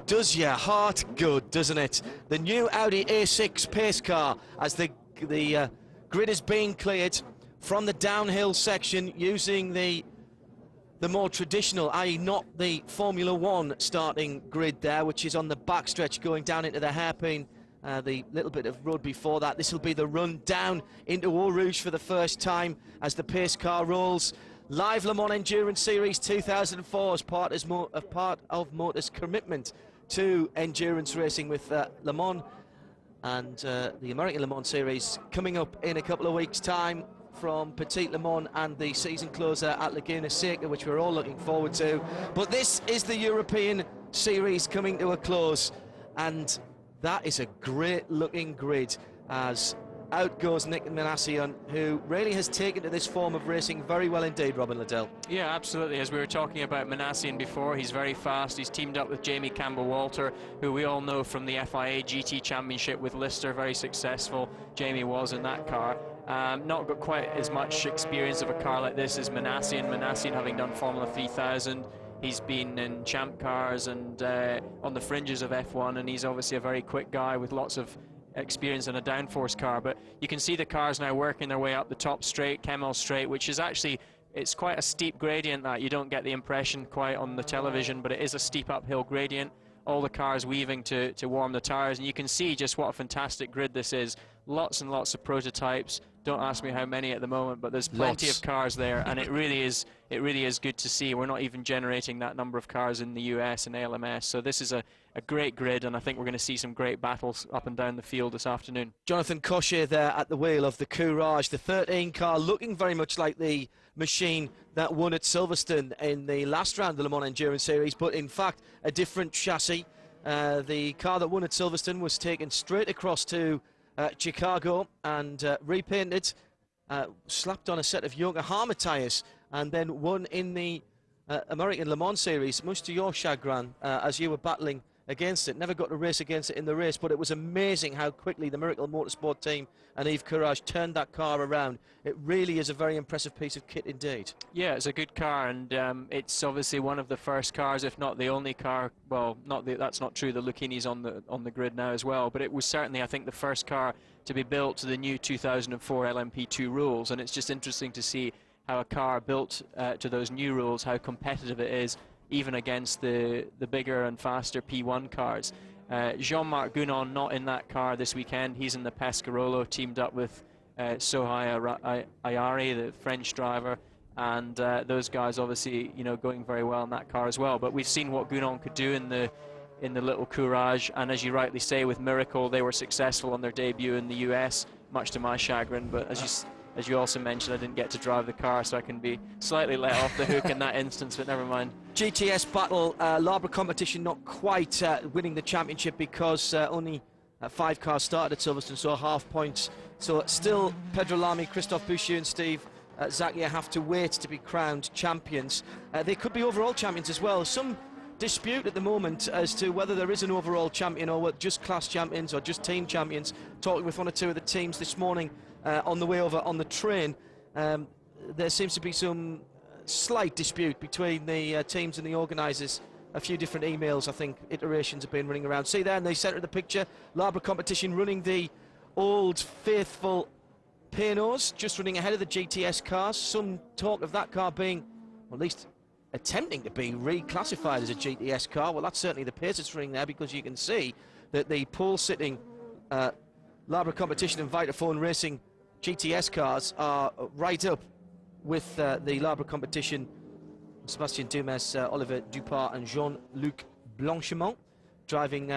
does your heart good, doesn't it? The new Audi A6 Pace Car, as the grid is being cleared from the downhill section using the more traditional, i.e. not the Formula One starting grid there, which is on the backstretch going down into the hairpin, the little bit of road before that. This will be the run down into Eau Rouge for the first time as the pace car rolls. Live Le Mans Endurance Series 2004 as part of Motor's commitment to endurance racing with Le Mans and the American Le Mans Series coming up in a couple of weeks' time from Petit Le Mans and the season closer at Laguna Seca, which we're all looking forward to. But this is the European Series coming to a close, and that is a great looking grid as out goes Nick Manassian, who really has taken to this form of racing very well indeed, Robin Liddell. Yeah, absolutely. As we were talking about Manassian before, he's very fast. He's teamed up with Jamie Campbell-Walter, who we all know from the FIA GT Championship with Lister, very successful. Jamie was in that car. Not got quite as much experience of a car like this as Manassian. Manassian having done Formula 3000. He's been in champ cars and on the fringes of F1, and he's obviously a very quick guy with lots of experience in a downforce car. But you can see the cars now working their way up the top straight, Campbell straight, which is actually, it's quite a steep gradient that you don't get the impression quite on the television, but it is a steep uphill gradient. All the cars weaving to warm the tires, and you can see just what a fantastic grid this is. Lots and lots of prototypes. Don't ask me how many at the moment, but there's plenty of cars there, and it really is good to see. We're not even generating that number of cars in the US and LMS, so this is a great grid, and I think we're going to see some great battles up and down the field this afternoon. Jonathan Cochet there at the wheel of the Courage, the 13 car, looking very much like the machine that won at Silverstone in the last round of the Le Mans Endurance Series, but in fact a different chassis. The car that won at Silverstone was taken straight across to Chicago and repainted, slapped on a set of Yokohama tyres, and then won in the American Le Mans Series, much to your chagrin, as you were battling against it. Never got to race against it in the race, but it was amazing how quickly the Miracle Motorsport team and Yves Courage turned that car around. It really is a very impressive piece of kit indeed. Yeah, it's a good car, and it's obviously one of the first cars, if not the only car. Well, that's not true. The Lucchini's on the grid now as well, but it was certainly, I think, the first car to be built to the new 2004 LMP2 rules, and it's just interesting to see how a car built to those new rules, how competitive it is, even against the bigger and faster P1 cars. Jean-Marc Gounon not in that car this weekend. He's in the Pescarolo, teamed up with Sohail Ayari, the French driver, and those guys obviously, you know, going very well in that car as well. But we've seen what Gounon could do in the little Courage, and as you rightly say, with Miracle, they were successful on their debut in the US, much to my chagrin. But as you also mentioned, I didn't get to drive the car, so I can be slightly let off the hook in that instance, but never mind. GTS battle, Labour competition not quite winning the championship because only 5 cars started at Silverstone, so half points. So still Pedro Lamy, Christophe Bouchier and Steve Zakia have to wait to be crowned champions. They could be overall champions as well. Some dispute at the moment as to whether there is an overall champion or just class champions or just team champions. Talking with one or two of the teams this morning on the way over on the train, there seems to be some slight dispute between the teams and the organisers. A few different emails, I think, iterations have been running around. See there in the centre of the picture, Labour competition running the old faithful P&Os, just running ahead of the GTS cars. Some talk of that car being, or at least attempting to be, reclassified as a GTS car. Well, that's certainly the pace it's running there, because you can see that the pole-sitting Labour competition and Vitaphone Racing GTS cars are right up with the Labour competition. Sébastien Dumas, Oliver Dupart and Jean-Luc Blanchimont driving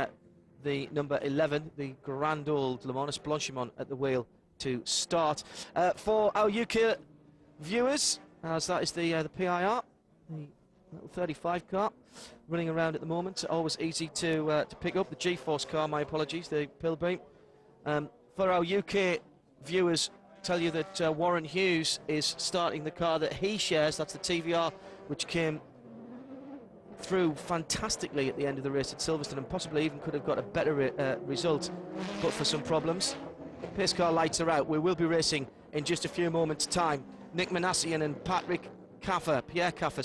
the number 11, the grand old Le Mans. Blanchimont at the wheel to start. For our UK viewers, as that is the PIR, the little 35 car running around at the moment. Always easy to pick up. The G-Force car, my apologies, the Pilbeam. For our UK viewers, tell you that Warren Hughes is starting the car that he shares. That's the TVR, which came through fantastically at the end of the race at Silverstone and possibly even could have got a better result, but for some problems. Pace car lights are out. We will be racing in just a few moments' time. Nick Manassian and Pierre Caffer,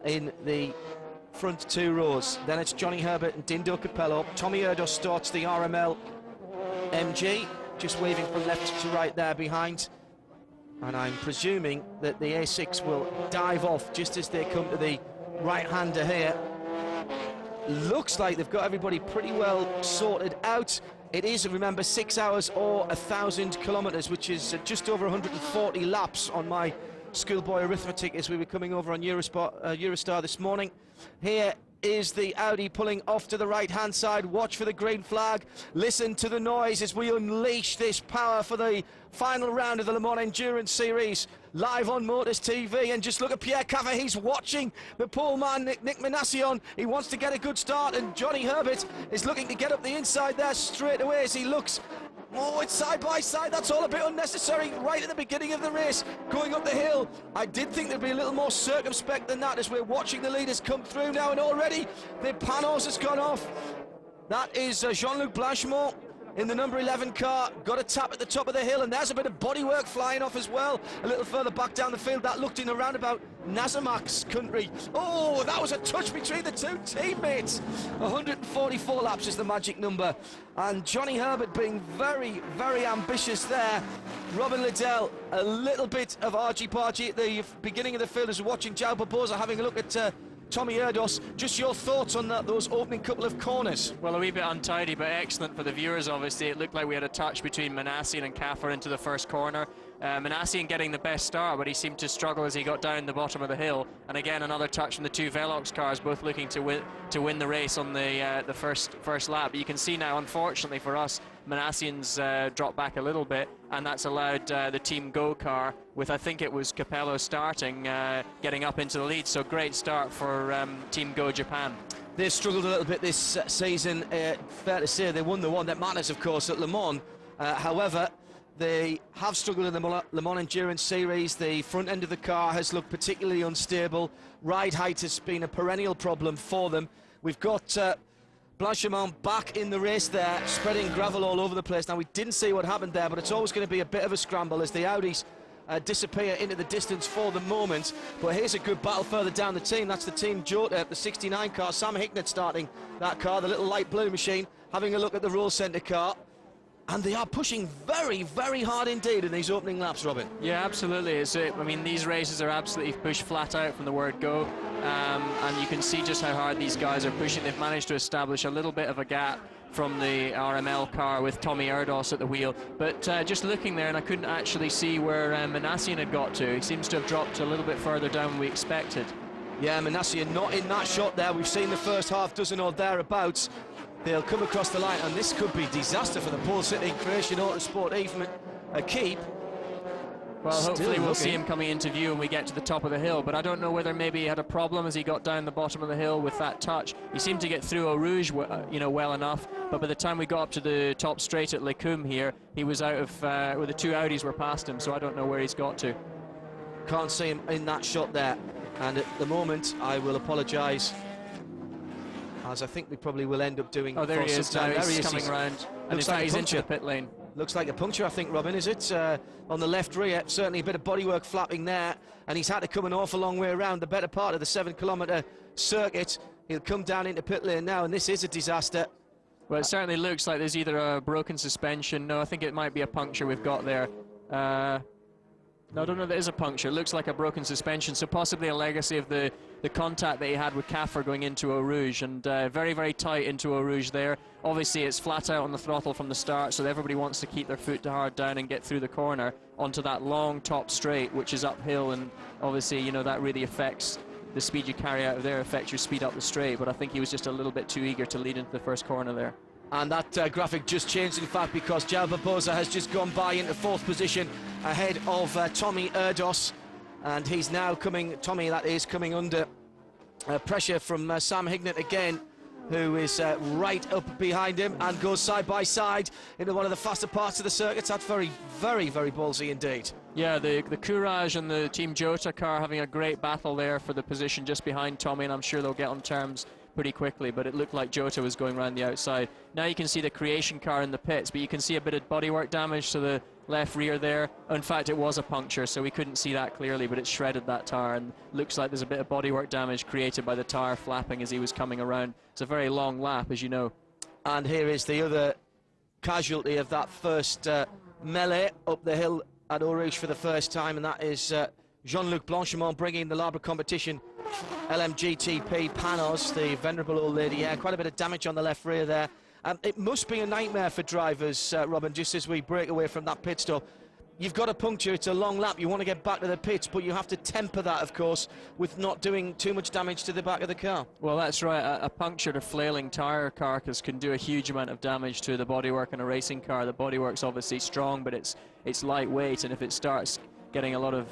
in the front two rows. Then it's Johnny Herbert and Dindo Capello. Tommy Erdos starts the RML MG, just waving from left to right there behind. And I'm presuming that the A6 will dive off just as they come to the right-hander here. Looks like they've got everybody pretty well sorted out. It is, remember, 6 hours or 1,000 kilometres, which is just over 140 laps on my schoolboy arithmetic as we were coming over on Eurostar this morning. Here is the Audi pulling off to the right-hand side. Watch for the green flag. Listen to the noise as we unleash this power for the final round of the Le Mans Endurance Series, live on Motors TV. And just look at Pierre Caffer, he's watching the pole man, Nick Minassian. He wants to get a good start, and Johnny Herbert is looking to get up the inside there straight away as he looks. Oh, it's side by side. That's all a bit unnecessary right at the beginning of the race, going up the hill. I did think there'd be a little more circumspect than that as we're watching the leaders come through now, and already the panos has gone off. That is Jean-Luc Blanchimont in the number 11 car. Got a tap at the top of the hill, and there's a bit of bodywork flying off as well. A little further back down the field, that looked in a roundabout Nazamak's country. Oh, that was a touch between the two teammates. 144 laps is the magic number, and Johnny Herbert being very, very ambitious there. Robin Liddell, a little bit of argy-bargy at the beginning of the field as we're watching João Barbosa having a look at Tommy Erdos. Just your thoughts on those opening couple of corners? Well, a wee bit untidy, but excellent for the viewers, obviously. It looked like we had a touch between Minassian and Caffer into the first corner. Minassian getting the best start, but he seemed to struggle as he got down the bottom of the hill. And again, another touch from the two Veloqx cars, both looking to win the race on the first lap. But you can see now, unfortunately for us, Minassian's dropped back a little bit, and that's allowed the Team Go car, with I think it was Capello starting, getting up into the lead. So great start for Team Go Japan. They've struggled a little bit this season, fair to say. They won the one that matters, of course, at Le Mans. However, they have struggled in the Le Mans Endurance Series. The front end of the car has looked particularly unstable. Ride height has been a perennial problem for them. We've got Blanchimont back in the race there, spreading gravel all over the place. Now, we didn't see what happened there, but it's always going to be a bit of a scramble as the Audis disappear into the distance for the moment. But here's a good battle further down the team. That's the Team Jota, the 69 car. Sam Hicknett starting that car, the little light blue machine, having a look at the Roll Centre car. And they are pushing very, very hard indeed in these opening laps, Robin. Yeah, absolutely. I mean, these races are absolutely pushed flat out from the word go. And you can see just how hard these guys are pushing. They've managed to establish a little bit of a gap from the RML car with Tommy Erdos at the wheel. But just looking there, and I couldn't actually see where Minassian had got to. He seems to have dropped a little bit further down than we expected. Yeah, Minassian not in that shot there. We've seen the first half dozen or thereabouts. They'll come across the line, and this could be disaster for the pole sitting Creation Autosport, even a keep. Well, hopefully we'll see him coming into view when we get to the top of the hill, but I don't know whether maybe he had a problem as he got down the bottom of the hill with that touch. He seemed to get through Eau Rouge, well enough, but by the time we got up to the top straight at Lecum here, he was out of, well, the two Audis were past him, so I don't know where he's got to. Can't see him in that shot there, and at the moment I will apologise, as I think we probably will end up doing. Oh, there he is now. He's coming round, and in fact he's into the pit lane. Looks like a puncture, I think, Robin, is it? On the left rear, certainly a bit of bodywork flapping there, and he's had to come an awful long way around the better part of the 7-kilometre circuit. He'll come down into pit lane now, and this is a disaster. Well, it certainly looks like there's either a broken suspension. No, I think it might be a puncture we've got there. No, I don't know, there is a puncture. It looks like a broken suspension, so possibly a legacy of the contact that he had with Caffer going into Eau Rouge, and very, very tight into Eau Rouge there. Obviously, it's flat out on the throttle from the start, so everybody wants to keep their foot hard down and get through the corner onto that long top straight, which is uphill, and obviously, you know, that really affects the speed you carry out of there, affects your speed up the straight, but I think he was just a little bit too eager to lead into the first corner there. And that graphic just changed, in fact, because João Barbosa has just gone by into 4th position ahead of Tommy Erdos, and he's now coming, Tommy that is, coming under pressure from Sam Hicknett again, who is right up behind him and goes side by side into one of the faster parts of the circuit. That's very, very, very ballsy indeed. Yeah, the Courage and the Team Jota car having a great battle there for the position just behind Tommy, and I'm sure they'll get on terms pretty quickly, but it looked like Jota was going around the outside. Now you can see the Creation car in the pits, but you can see a bit of bodywork damage to left rear there. In fact, it was a puncture, so we couldn't see that clearly, but it shredded that tyre, and looks like there's a bit of bodywork damage created by the tyre flapping as he was coming around. It's a very long lap, as you know. And here is the other casualty of that first melee up the hill at Eau Rouge for the first time, and that is Jean-Luc Blanchimont bringing the Labre competition LMGTP Panos, the venerable old lady. Yeah, quite a bit of damage on the left rear there. It must be a nightmare for drivers, Robin, just as we break away from that pit stop. You've got a puncture, it's a long lap, you want to get back to the pits, but you have to temper that, of course, with not doing too much damage to the back of the car. Well, that's right. A punctured or flailing tyre carcass can do a huge amount of damage to the bodywork in a racing car. The bodywork's obviously strong, but it's lightweight, and if it starts getting a lot of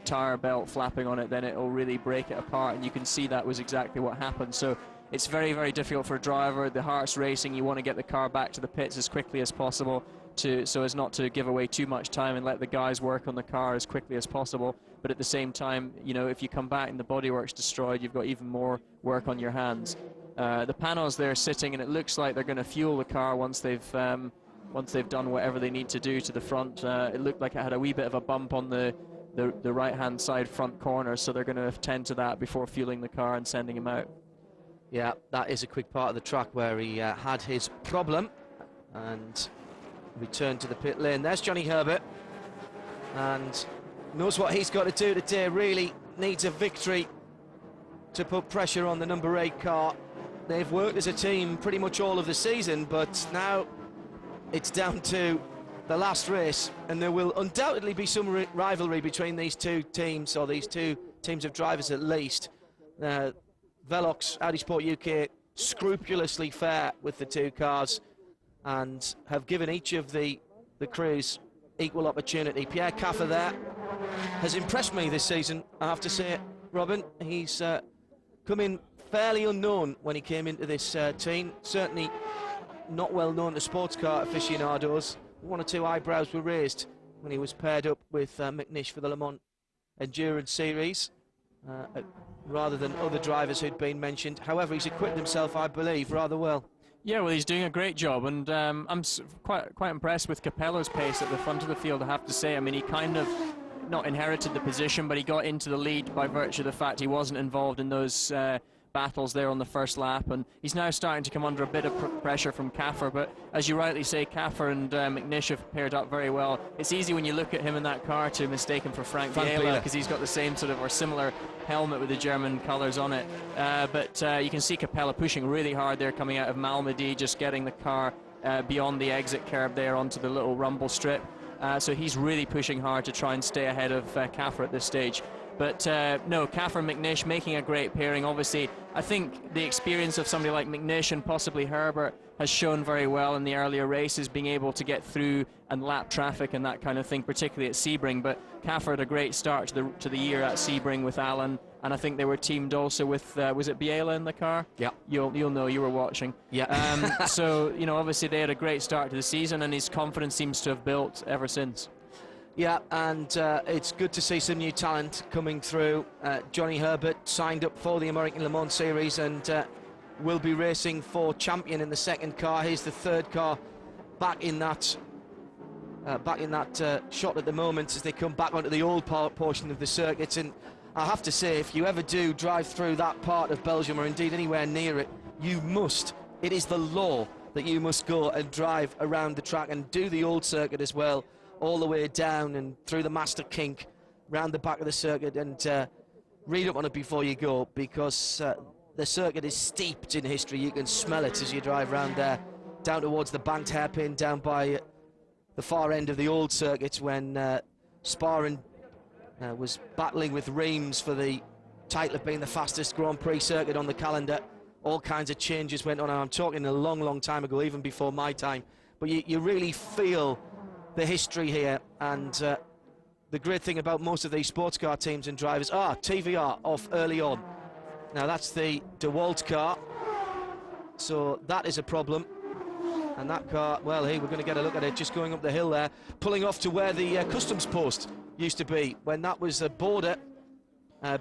tyre belt flapping on it, then it'll really break it apart, and you can see that was exactly what happened. So it's very, very difficult for a driver. The heart's racing. You want to get the car back to the pits as quickly as possible, so as not to give away too much time and let the guys work on the car as quickly as possible. But at the same time, if you come back and the bodywork's destroyed, you've got even more work on your hands. The Panos there sitting, and it looks like they're going to fuel the car once they've done whatever they need to do to the front. It looked like it had a wee bit of a bump on the right-hand side front corner, so they're going to attend to that before fueling the car and sending him out. Yeah, that is a quick part of the track where he had his problem and returned to the pit lane. There's Johnny Herbert, and knows what he's got to do today. Really needs a victory to put pressure on the number 8 car. They've worked as a team pretty much all of the season, but now it's down to the last race, and there will undoubtedly be some rivalry between these two teams, or these two teams of drivers at least. Veloqx Audi Sport UK scrupulously fair with the two cars and have given each of the crews equal opportunity. Pierre Caffer there has impressed me this season, I have to say, Robin. He's come in fairly unknown when he came into this team, certainly not well known to sports car aficionados. One or two eyebrows were raised when he was paired up with McNish for the Le Mans Endurance Series, rather than other drivers who'd been mentioned. However, he's equipped himself, I believe, rather well. Yeah, well, he's doing a great job, and I'm quite impressed with Capello's pace at the front of the field, I have to say. I mean, he kind of not inherited the position, but he got into the lead by virtue of the fact he wasn't involved in those battles there on the first lap, and he's now starting to come under a bit of pressure from Caffer. But as you rightly say, Caffer and McNish have paired up very well. It's easy when you look at him in that car to mistake him for Frank Biela, because he's got the same sort of or similar helmet with the German colours on it. But you can see Capella pushing really hard there coming out of Malmedy, just getting the car beyond the exit curb there onto the little rumble strip. So he's really pushing hard to try and stay ahead of Caffer at this stage. But no, Caffer and McNish making a great pairing. Obviously, I think the experience of somebody like McNish and possibly Herbert has shown very well in the earlier races, being able to get through and lap traffic and that kind of thing, particularly at Sebring. But Caffer had a great start to the year at Sebring with Alan, and I think they were teamed also with, was it Biela in the car? Yeah. You'll know, you were watching. Yeah. So, obviously they had a great start to the season, and his confidence seems to have built ever since. Yeah, and it's good to see some new talent coming through. Johnny Herbert signed up for the American Le Mans Series and will be racing for champion in the second car. Here's the third car back in that shot at the moment as they come back onto the old portion of the circuit. And I have to say, if you ever do drive through that part of Belgium, or indeed anywhere near it, it is the law that you must go and drive around the track and do the old circuit as well, all the way down and through the master kink, round the back of the circuit, and read up on it before you go, because the circuit is steeped in history. You can smell it as you drive round there, down towards the banked hairpin, down by the far end of the old circuit when Spa was battling with Reims for the title of being the fastest Grand Prix circuit on the calendar. All kinds of changes went on, and I'm talking a long, long time ago, even before my time. But you really feel the history here, and the great thing about most of these sports car teams and drivers, TVR off early on. Now that's the DeWalt car, so that is a problem. And that car, well, hey, we're going to get a look at it, just going up the hill there, pulling off to where the customs post used to be, when that was a border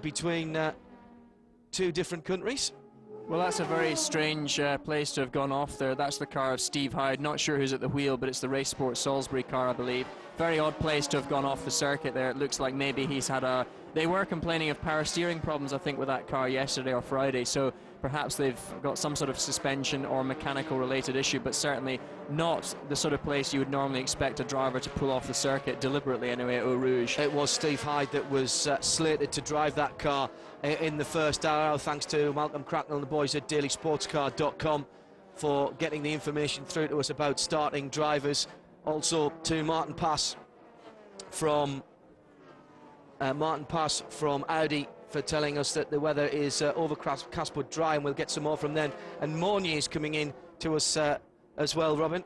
between two different countries. Well, that's a very strange place to have gone off there. That's the car of Steve Hyde. Not sure who's at the wheel, but it's the Race Sport Salisbury car, I believe. Very odd place to have gone off the circuit there. It looks like maybe he's had a... They were complaining of power steering problems, I think, with that car yesterday or Friday, so perhaps they've got some sort of suspension or mechanical related issue, but certainly not the sort of place you would normally expect a driver to pull off the circuit deliberately anyway at Eau Rouge. It was Steve Hyde that was slated to drive that car in the first hour. Thanks to Malcolm Cracknell and the boys at dailysportscar.com for getting the information through to us about starting drivers. Also to Martin Pass from Audi for telling us that the weather is overcast but dry, and we'll get some more from them. And more news coming in to us as well, Robin.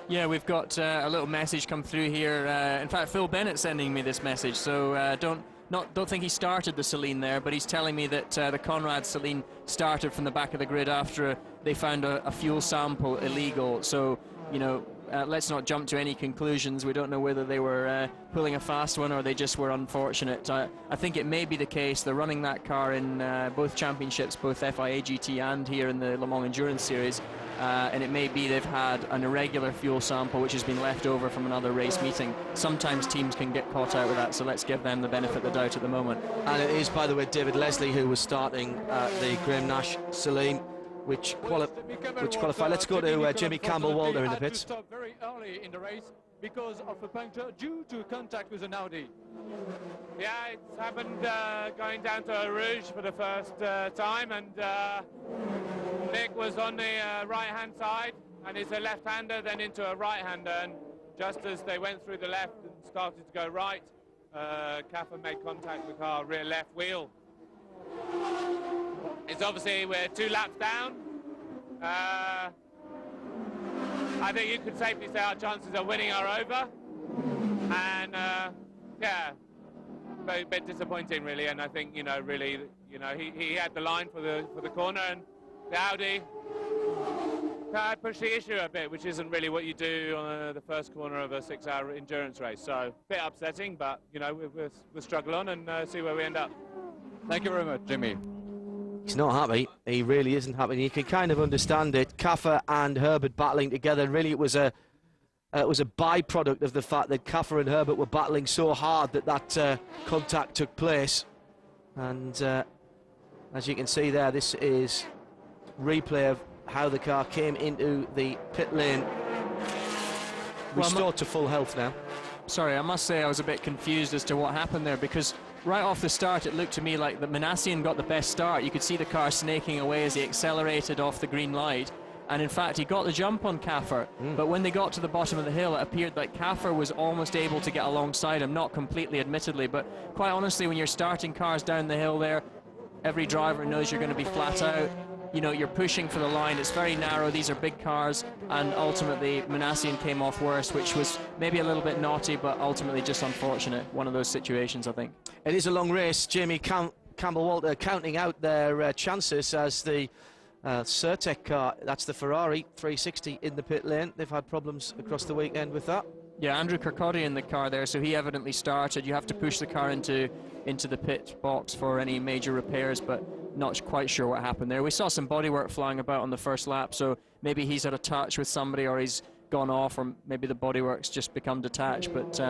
Yeah, we've got a little message come through here. In fact, Phil Bennett sending me this message, so don't think he started the Celine there, but he's telling me that the Conrad Celine started from the back of the grid after they found a fuel sample illegal. So, you know, let's not jump to any conclusions. We don't know whether they were pulling a fast one or they just were unfortunate. I think it may be the case. They're running that car in both championships, both FIA GT and here in the Le Mans Endurance Series, and it may be they've had an irregular fuel sample which has been left over from another race meeting. Sometimes teams can get caught out with that, so let's give them the benefit of the doubt at the moment. And it is, by the way, David Leslie who was starting the Graham Nash Celine, which qualified. Let's go to Jimmy Campbell Walter in the pits. Stop very early in the race because of a puncture due to contact with an Audi. Yeah, it's happened going down to Eau Rouge for the first time, and Nick was on the right-hand side, and he's a left-hander, then into a right-hander, and just as they went through the left and started to go right, Kaffer made contact with our rear left wheel. It's obviously we're 2 laps down. I think you could safely say our chances of winning are over, and yeah, a bit disappointing really. And I think he had the line for the corner, and the Audi pushed the issue a bit, which isn't really what you do on the first corner of a 6-hour endurance race. So a bit upsetting, but we'll struggle on and see where we end up. Thank you very much, Jimmy. He's not happy. He really isn't happy. You can kind of understand it. Kaffer and Herbert battling together. Really, it was a byproduct of the fact that Kaffer and Herbert were battling so hard that contact took place. And as you can see there, this is replay of how the car came into the pit lane. Restored to full health now. Sorry, I must say I was a bit confused as to what happened there, because right off the start it looked to me like that Manassian got the best start. You could see the car snaking away as he accelerated off the green light, and in fact he got the jump on Kaffer, but when they got to the bottom of the hill it appeared like Kaffer was almost able to get alongside him, not completely admittedly, but quite honestly when you're starting cars down the hill there, every driver knows you're going to be flat out. You know, you're pushing for the line, it's very narrow, these are big cars, and ultimately Manassian came off worst, which was maybe a little bit naughty, but ultimately just unfortunate. One of those situations, I think. It is a long race. Jamie Campbell Walter counting out their chances as the Certec car, that's the Ferrari 360 in the pit lane. They've had problems across the weekend with that. Yeah, Andrew Kirkcaldy in the car there, so he evidently started. You have to push the car into the pit box for any major repairs, but not quite sure what happened there. We saw some bodywork flying about on the first lap, so maybe he's had a touch with somebody or he's gone off, or maybe the bodywork's just become detached, but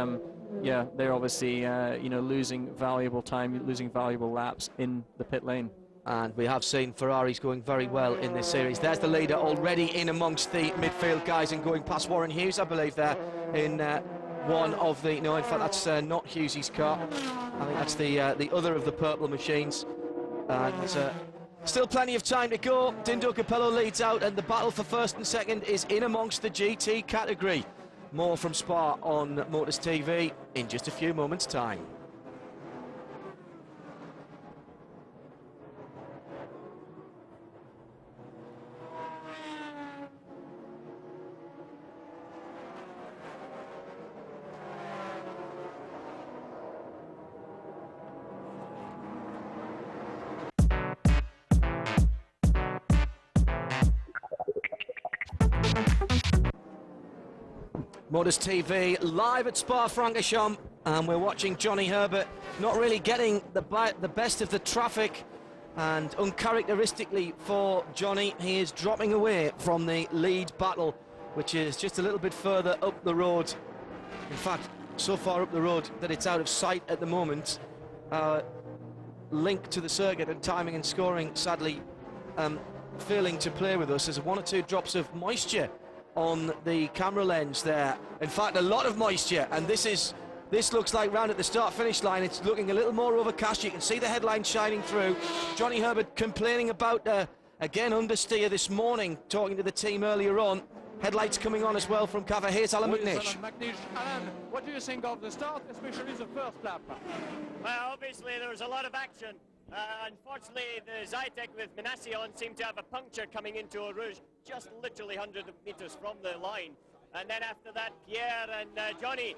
yeah, they're obviously losing valuable time, losing valuable laps in the pit lane. And we have seen Ferraris going very well in this series. There's the leader already in amongst the midfield guys and going past Warren Hughes, I believe, there in one of the... No, in fact, that's not Hughes' car. I think that's the other of the purple machines. And still plenty of time to go. Dindo Capello leads out, and the battle for first and second is in amongst the GT category. More from Spa on Motors TV in just a few moments' time. Motors TV live at Spa-Francorchamps, and we're watching Johnny Herbert not really getting the best of the traffic And uncharacteristically for Johnny, he is dropping away from the lead battle, which is just a little bit further up the road. In fact, so far up the road that it's out of sight at the moment. Link to the circuit and timing and scoring, sadly, failing to play with us. There's 1 or 2 drops of moisture on the camera lens there. In fact, a lot of moisture, and this looks like round at the start-finish line. It's looking a little more overcast. You can see the headlines shining through. Johnny Herbert complaining about, again, understeer this morning, talking to the team earlier on. Headlights coming on as well from Cava. Here's Alan McNish. Alan, what do you think of the start, especially the first lap? Well, obviously there was a lot of action. Unfortunately, the Zytek with Minassi on seemed to have a puncture coming into Eau Rouge, just literally 100 metres from the line. And then after that, Pierre and Johnny,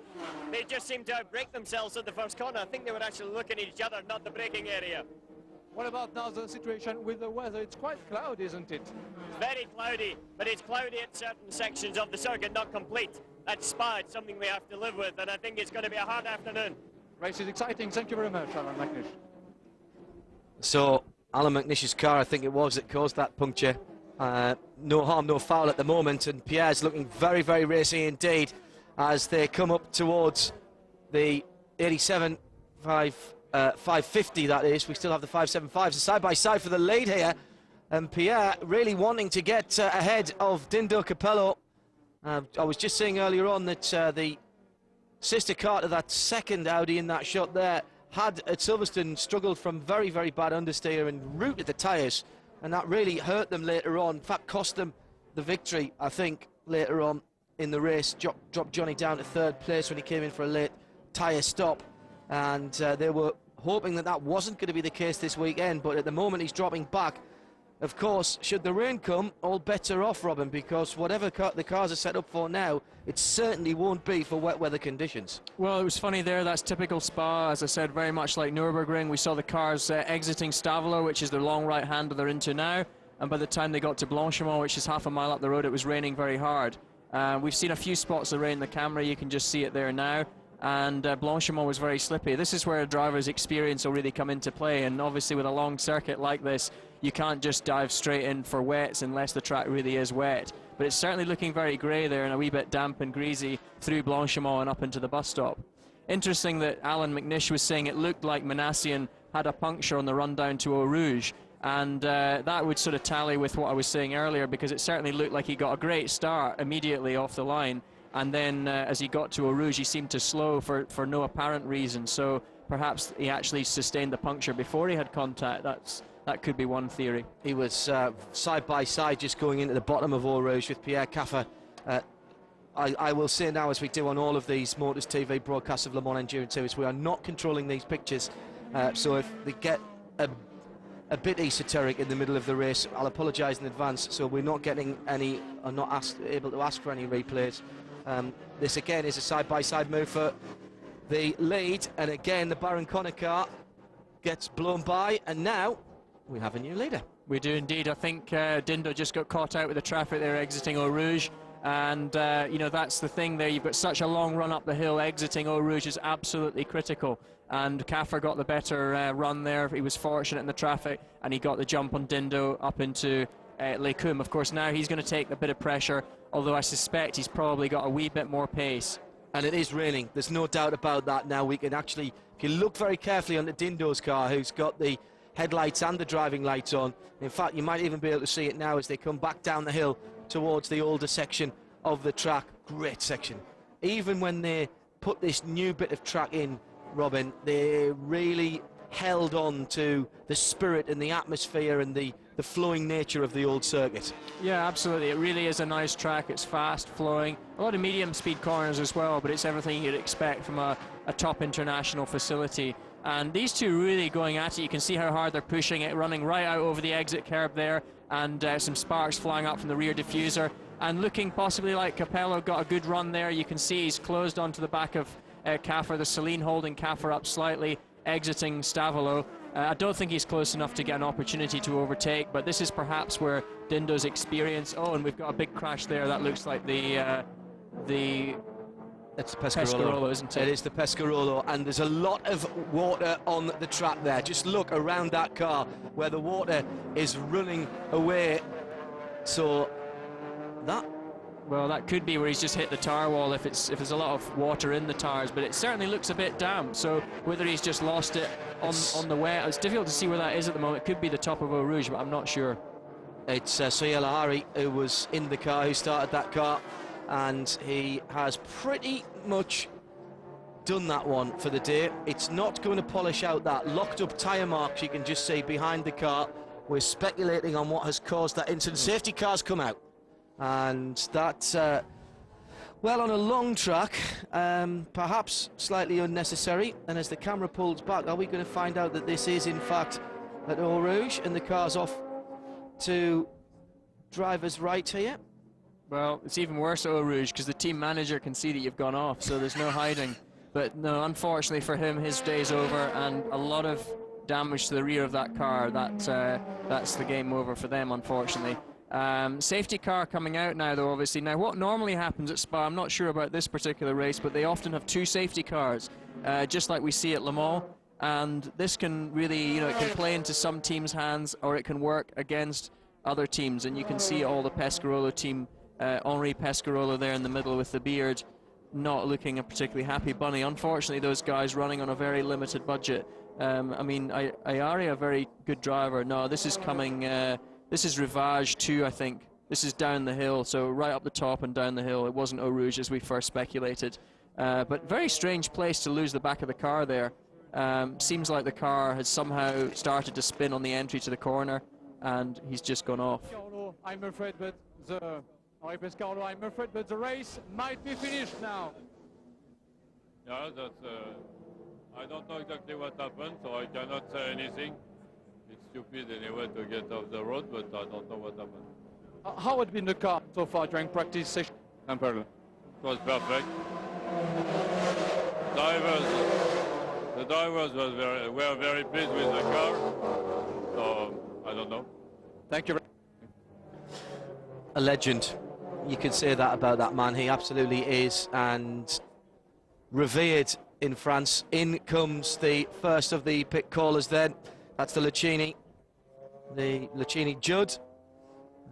they just seemed to break themselves at the first corner. I think they were actually looking at each other, not the braking area. What about now the situation with the weather? It's quite cloudy, isn't it? Very cloudy, but it's cloudy at certain sections of the circuit, not complete. That's Spa, it's something we have to live with, and I think it's going to be a hard afternoon. Race is exciting. Thank you very much, Alan McNish. So, Alan McNish's car, I think it was, that caused that puncture. No harm, no foul at the moment, and Pierre's looking very, very racy indeed as they come up towards the 87 550, that is. We still have the 575s side by side for the lead here, and Pierre really wanting to get ahead of Dindo Capello. I was just saying earlier on that the sister car to that second Audi in that shot there had at Silverstone struggled from very, very bad understeer and rooted the tyres, and that really hurt them later on. In fact, cost them the victory, I think, later on in the race. Dropped Johnny down to 3rd place when he came in for a late tyre stop, and they were hoping that that wasn't going to be the case this weekend, but at the moment he's dropping back. Of course, should the rain come, all bets are off, Robin, because whatever the cars are set up for now, it certainly won't be for wet weather conditions. Well, it was funny there, that's typical Spa, as I said, very much like Nürburgring. We saw the cars exiting Stavolo, which is the long right hand that they're into now, and by the time they got to Blanchimont, which is half a mile up the road, it was raining very hard. We've seen a few spots of rain in the camera, you can just see it there now, and Blanchimont was very slippy. This is where a driver's experience will really come into play, and obviously with a long circuit like this, you can't just dive straight in for wets unless the track really is wet. But it's certainly looking very grey there and a wee bit damp and greasy through Blanchimont and up into the bus stop. Interesting that Alan McNish was saying it looked like Manassian had a puncture on the run down to Eau Rouge, and that would sort of tally with what I was saying earlier, because it certainly looked like he got a great start immediately off the line, and then as he got to Eau Rouge he seemed to slow for no apparent reason, so perhaps he actually sustained the puncture before he had contact. That could be one theory. He was side by side just going into the bottom of Eau Rouge with Pierre Caffa. I will say now, as we do on all of these Motors TV broadcasts of Le Mans Endurance Series, we are not controlling these pictures, so if they get a bit esoteric in the middle of the race, I'll apologise in advance. So we're not getting any, or not able to ask for any replays. This again is a side-by-side move for the lead, and again the Baron Connor car gets blown by, and now we have a new leader. We do indeed. I think Dindo just got caught out with the traffic there exiting Eau Rouge, and you know, that's the thing there. You've got such a long run up the hill. Exiting Eau Rouge is absolutely critical, and Caffer got the better run there. He was fortunate in the traffic, and he got the jump on Dindo up into Les Combes. Of course, now he's going to take a bit of pressure, although I suspect he's probably got a wee bit more pace. And it is raining, there's no doubt about that. Now we can actually, if you look very carefully on the Dindo's car, who's got the headlights and the driving lights on, in fact you might even be able to see it now as they come back down the hill towards the older section of the track. Great section. Even when they put this new bit of track in, Robin, they really held on to the spirit and the atmosphere and the flowing nature of the old circuit. Yeah, absolutely. It really is a nice track. It's fast flowing, a lot of medium speed corners as well, but it's everything you'd expect from a top international facility. And these two really going at it. You can see how hard they're pushing it, running right out over the exit curb there, and some sparks flying up from the rear diffuser, and looking possibly like Capello got a good run there. You can see he's closed onto the back of Caffer, the Celine holding Caffer up slightly, exiting Stavolo. I don't think he's close enough to get an opportunity to overtake, but this is perhaps where Dindo's experience... Oh, and we've got a big crash there. That looks like the It's the Pescarolo. Pescarolo, isn't it? It is the Pescarolo, and there's a lot of water on the track there. Just look around that car where the water is running away. So that... Well, that could be where he's just hit the tyre wall if there's a lot of water in the tyres, but it certainly looks a bit damp. So whether he's just lost it on the wet, it's difficult to see where that is at the moment. It could be the top of Eau Rouge, but I'm not sure. It's Sohail Ahari who was in the car, who started that car, and he has pretty much done that one for the day. It's not going to polish out that locked up tyre marks you can just see behind the car. We're speculating on what has caused that incident. Safety cars come out, and that, well, on a long track, perhaps slightly unnecessary. And as the camera pulls back, are we going to find out that this is in fact at Eau Rouge and the car's off to driver's right here? Well, it's even worse at Eau Rouge because the team manager can see that you've gone off, so there's no hiding. But no, unfortunately for him, his day's over, and a lot of damage to the rear of that car. That's the game over for them, unfortunately. Safety car coming out now, though, obviously. Now, what normally happens at Spa, I'm not sure about this particular race, but they often have two safety cars, just like we see at Le Mans. And this can really, it can play into some teams' hands, or it can work against other teams. And you can see all the Pescarolo team, Henri Pescarolo there in the middle with the beard, not looking a particularly happy bunny. Unfortunately, those guys running on a very limited budget. I mean, Ayari, a very good driver. No, this is coming, this is Rivage 2, I think. This is down the hill, so right up the top and down the hill. It wasn't Eau Rouge as we first speculated. But very strange place to lose the back of the car there. Seems like the car has somehow started to spin on the entry to the corner, and he's just gone off. I'm afraid, but I'm afraid, but the race might be finished now. Yeah, that's. I don't know exactly what happened, so I cannot say anything. It's stupid anyway to get off the road, but I don't know what happened. How had been the car so far during practice session? Campbell. It was perfect. The drivers were very pleased with the car, so I don't know. Thank you. A legend. You could say that about that man. He absolutely is, and revered in France. In comes the first of the pit callers then. That's the Lucchini Judd,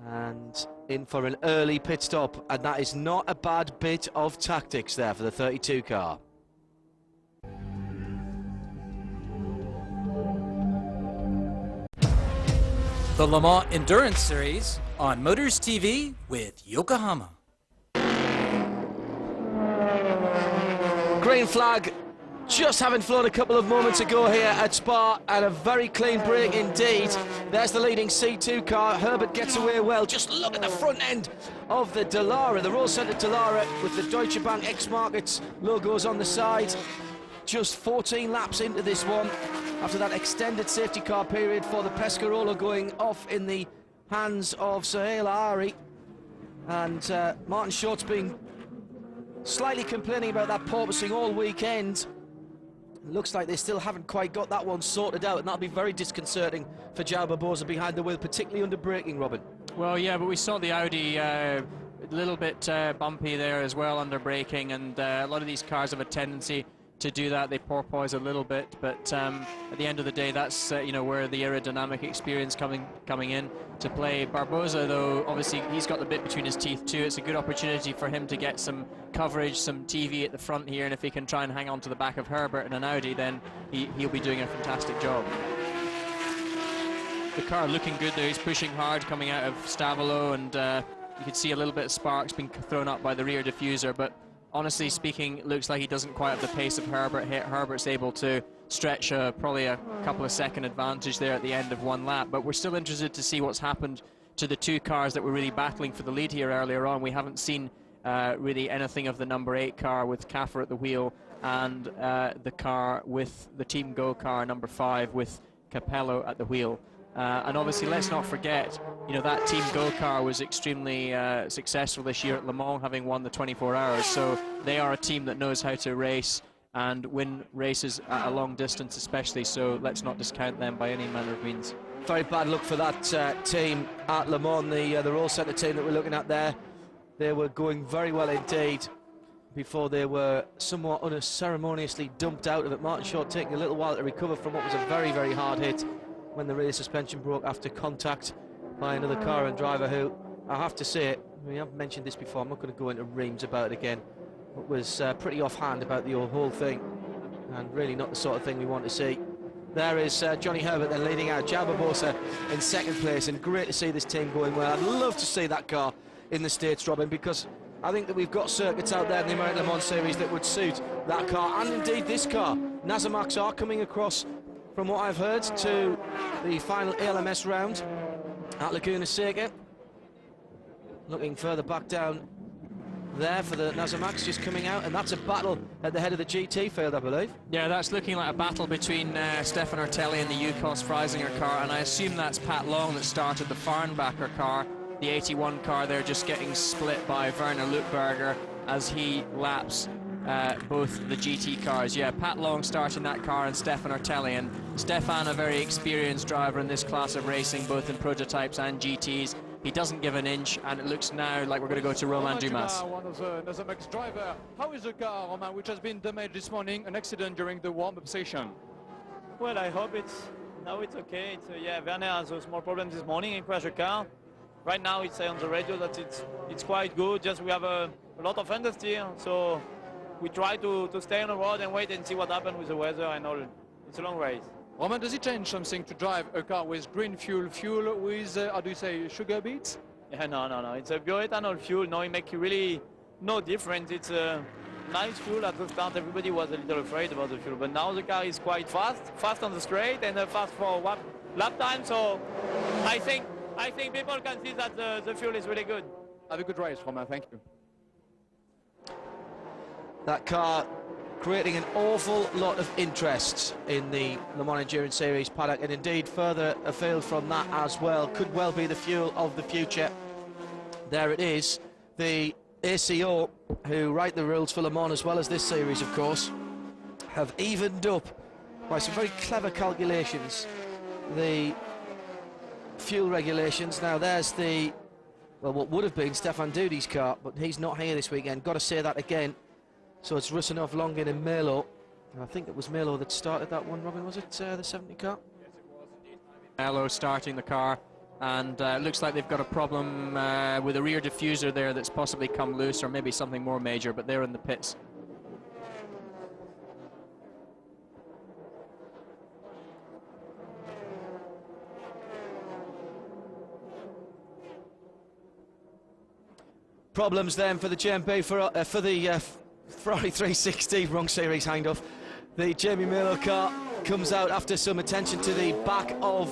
and in for an early pit stop, and that is not a bad bit of tactics there for the 32 car. The Le Mans Endurance Series on Motors TV with Yokohama. Green flag just having flown a couple of moments ago here at Spa, and a very clean break indeed. There's the leading C2 car. Herbert gets away well. Just look at the front end of the Dallara, the Roll Centre Dallara with the Deutsche Bank X Markets logos on the side. Just 14 laps into this one after that extended safety car period for the Pescarolo going off in the hands of Sohail Ahari. And Martin Short's been slightly complaining about that porpoising all weekend. Looks like they still haven't quite got that one sorted out, and that'll be very disconcerting for João Barbosa behind the wheel, particularly under braking, Robin. Well, yeah, but we saw the Audi a little bit bumpy there as well under braking, and a lot of these cars have a tendency to do that. They porpoise a little bit, but at the end of the day, that's where the aerodynamic experience coming in to play. Barbosa, though, obviously he's got the bit between his teeth too. It's a good opportunity for him to get some coverage, some TV at the front here, and if he can try and hang on to the back of Herbert in an Audi, then he'll be doing a fantastic job. The car looking good there. He's pushing hard coming out of Stavolo, and you can see a little bit of sparks being thrown up by the rear diffuser, but honestly speaking, it looks like he doesn't quite have the pace of Herbert. Herbert's able to stretch probably a couple of second advantage there at the end of one lap, but we're still interested to see what's happened to the two cars that were really battling for the lead here earlier on. We haven't seen really anything of the number 8 car with Kaffer at the wheel, and the car with the Team Go car number 5 with Capello at the wheel. And obviously, let's not forget, that Team Go car was extremely successful this year at Le Mans, having won the 24 hours. So they are a team that knows how to race and win races at a long distance especially. So let's not discount them by any manner of means. Very bad look for that team at Le Mans, the Roll Centre team that we're looking at there. They were going very well indeed. before they were somewhat unceremoniously dumped out of it. Martin Short taking a little while to recover from what was a very, very hard hit when the rear suspension broke after contact by another car and driver who, I have to say, we have mentioned this before, I'm not going to go into reams about it again, but was pretty offhand about the whole thing, and really not the sort of thing we want to see. There is Johnny Herbert then leading out, João Barbosa in second place, and great to see this team going well. I'd love to see that car in the States, Robin, because I think that we've got circuits out there in the American Le Mans Series that would suit that car, and indeed this car. Nasomax are coming across, from what I've heard, to the final LMS round at Laguna Seca. Looking further back down there for the Nasomax just coming out, and that's a battle at the head of the GT field, I believe. Yeah, that's looking like a battle between Stefan Ortelli and the UCOS Freisinger car, and I assume that's Pat Long that started the Farnbacher car. The 81 car there just getting split by Werner Lutberger as he laps both the GT cars. Yeah, Pat Long starting that car and Stefan Ortelli, and Stefan, a very experienced driver in this class of racing, both in prototypes and GTs. He doesn't give an inch, and it looks now like we're going to go to Romain Dumas. One of the Nasomax driver. How is the car, Romain, which has been damaged this morning, an accident during the warm-up session? Well, I hope now it's okay. Yeah, Werner has a small problem this morning and crashed the car. Right now it's on the radio that it's quite good, just we have a lot of understeer, so we try to stay on the road and wait and see what happens with the weather and all. It's a long race. Romain, does it change something to drive a car with green fuel with, how do you say, sugar beets? Yeah, no. It's a bioethanol fuel. No, it makes really no difference. It's a nice fuel. At the start, everybody was a little afraid about the fuel, but now the car is quite fast on the straight and fast for lap time. So I think people can see that the fuel is really good. Have a good race, Romain. Thank you. That car creating an awful lot of interest in the Le Mans Endurance Series paddock, and indeed further afield from that as well. Could well be the fuel of the future. There it is. The ACO, who write the rules for Le Mans as well as this series, of course, have evened up by some very clever calculations the fuel regulations. Now there's the, well, what would have been Stefan Dudy's car, but he's not here this weekend. Got to say that again. So it's Rusinov, Longin and Melo. I think it was Melo that started that one, Robin, was it, the 70 car? Yes, it was indeed. Melo starting the car, and looks like they've got a problem with a rear diffuser there that's possibly come loose, or maybe something more major, but they're in the pits. Problems then for the GMP, for the Ferrari 360, wrong series, Hindhoff. The Jamie Melo car comes out after some attention to the back of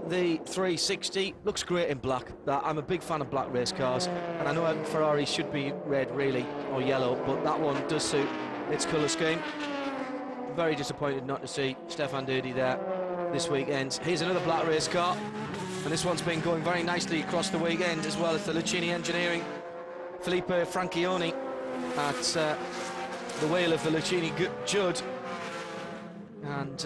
the 360. Looks great in black. I'm a big fan of black race cars, and I know Ferrari should be red really, or yellow, but that one does suit its colour scheme. Very disappointed not to see Stefan Dudy there this weekend. Here's another black race car, and this one's been going very nicely across the weekend as well as the Lucchini Engineering. Felipe Franchioni at the wheel of the Lucchini Judd, and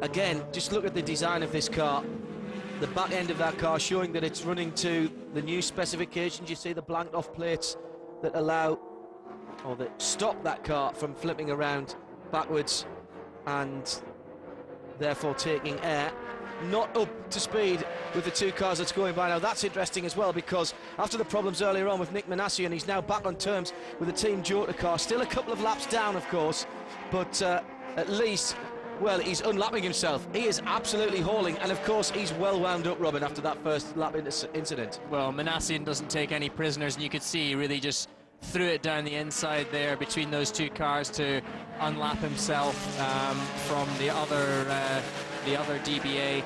again, just look at the design of this car. The back end of that car showing that it's running to the new specifications. You see the blanked off plates that allow, or that stop that car from flipping around backwards and therefore taking air. Not up to speed with the two cars that's going by now. That's interesting as well, because after the problems earlier on with Nick Manassian, he's now back on terms with the Team Jota car. Still a couple of laps down, of course, but at least, well, he's unlapping himself. He is absolutely hauling, and of course he's well wound up, Robin, after that first lap incident. Well, Manassian doesn't take any prisoners, and you could see he really just threw it down the inside there between those two cars to unlap himself from the other DBA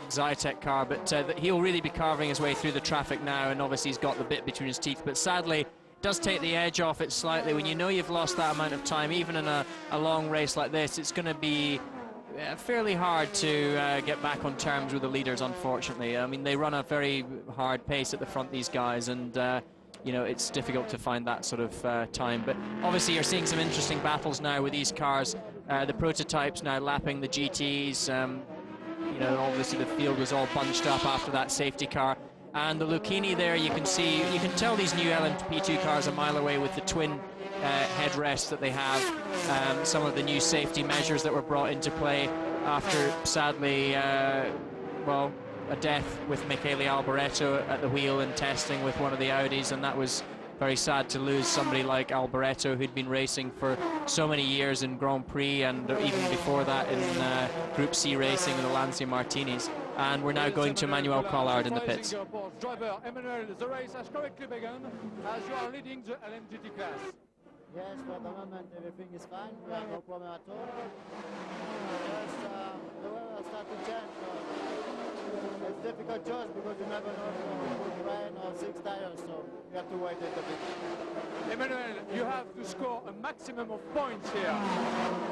Zytek car, but he'll really be carving his way through the traffic now, and obviously he's got the bit between his teeth, but sadly does take the edge off it slightly. When you know you've lost that amount of time, even in a long race like this, it's going to be fairly hard to get back on terms with the leaders, unfortunately. I mean, they run a very hard pace at the front, these guys, and you know, it's difficult to find that sort of time. But obviously you're seeing some interesting battles now with these cars. The prototypes now lapping the GTs. You know, obviously the field was all bunched up after that safety car. And the Lucchini there, you can tell these new LMP2 cars a mile away with the twin headrests that they have. Some of the new safety measures that were brought into play after, sadly, well, a death with Michele Alboreto at the wheel in testing with one of the Audis, and that was very sad to lose somebody like Alboreto, who'd been racing for so many years in Grand Prix and even before that in Group C racing with the Lancia Martinis. And we're now going to Manuel Collard in the pits. Driver Emmanuel, the race has correctly begun as you are leading the LMGT class. Yes, for the moment everything is fine. We have no problem at all. Just the weather starts to change. It's difficult choice because you never know if it's rain or 6 tires, so you have to wait a little bit. Emmanuel, you have to score a maximum of points here.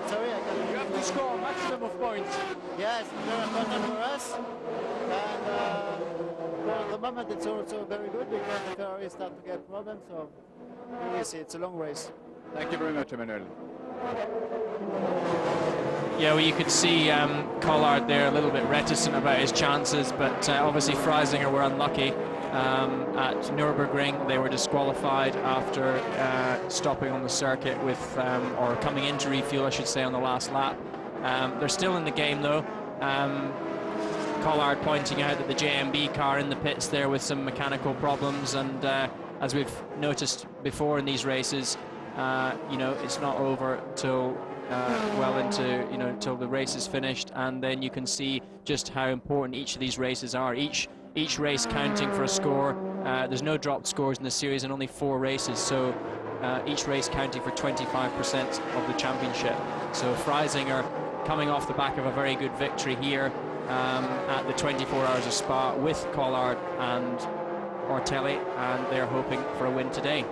Sorry, I can't. You have to score a maximum of points. Yes, very important for us. And for the moment it's also very good because the Ferrari start to get problems, so we will see. It's a long race. Thank you very much, Emmanuel. Yeah, well, you could see Collard there a little bit reticent about his chances, but obviously Freisinger were unlucky. At Nürburgring, they were disqualified after stopping on the circuit with, or coming into refuel, I should say, on the last lap. They're still in the game, though. Collard pointing out that the JMB car in the pits there with some mechanical problems, and as we've noticed before in these races, you know, it's not over till well into, you know, till the race is finished, and then you can see just how important each of these races are. Each race counting for a score. There's no dropped scores in the series and only 4 races, so each race counting for 25% of the championship. So Freisinger coming off the back of a very good victory here at the 24 Hours of Spa with Collard and Ortelli, and they're hoping for a win today.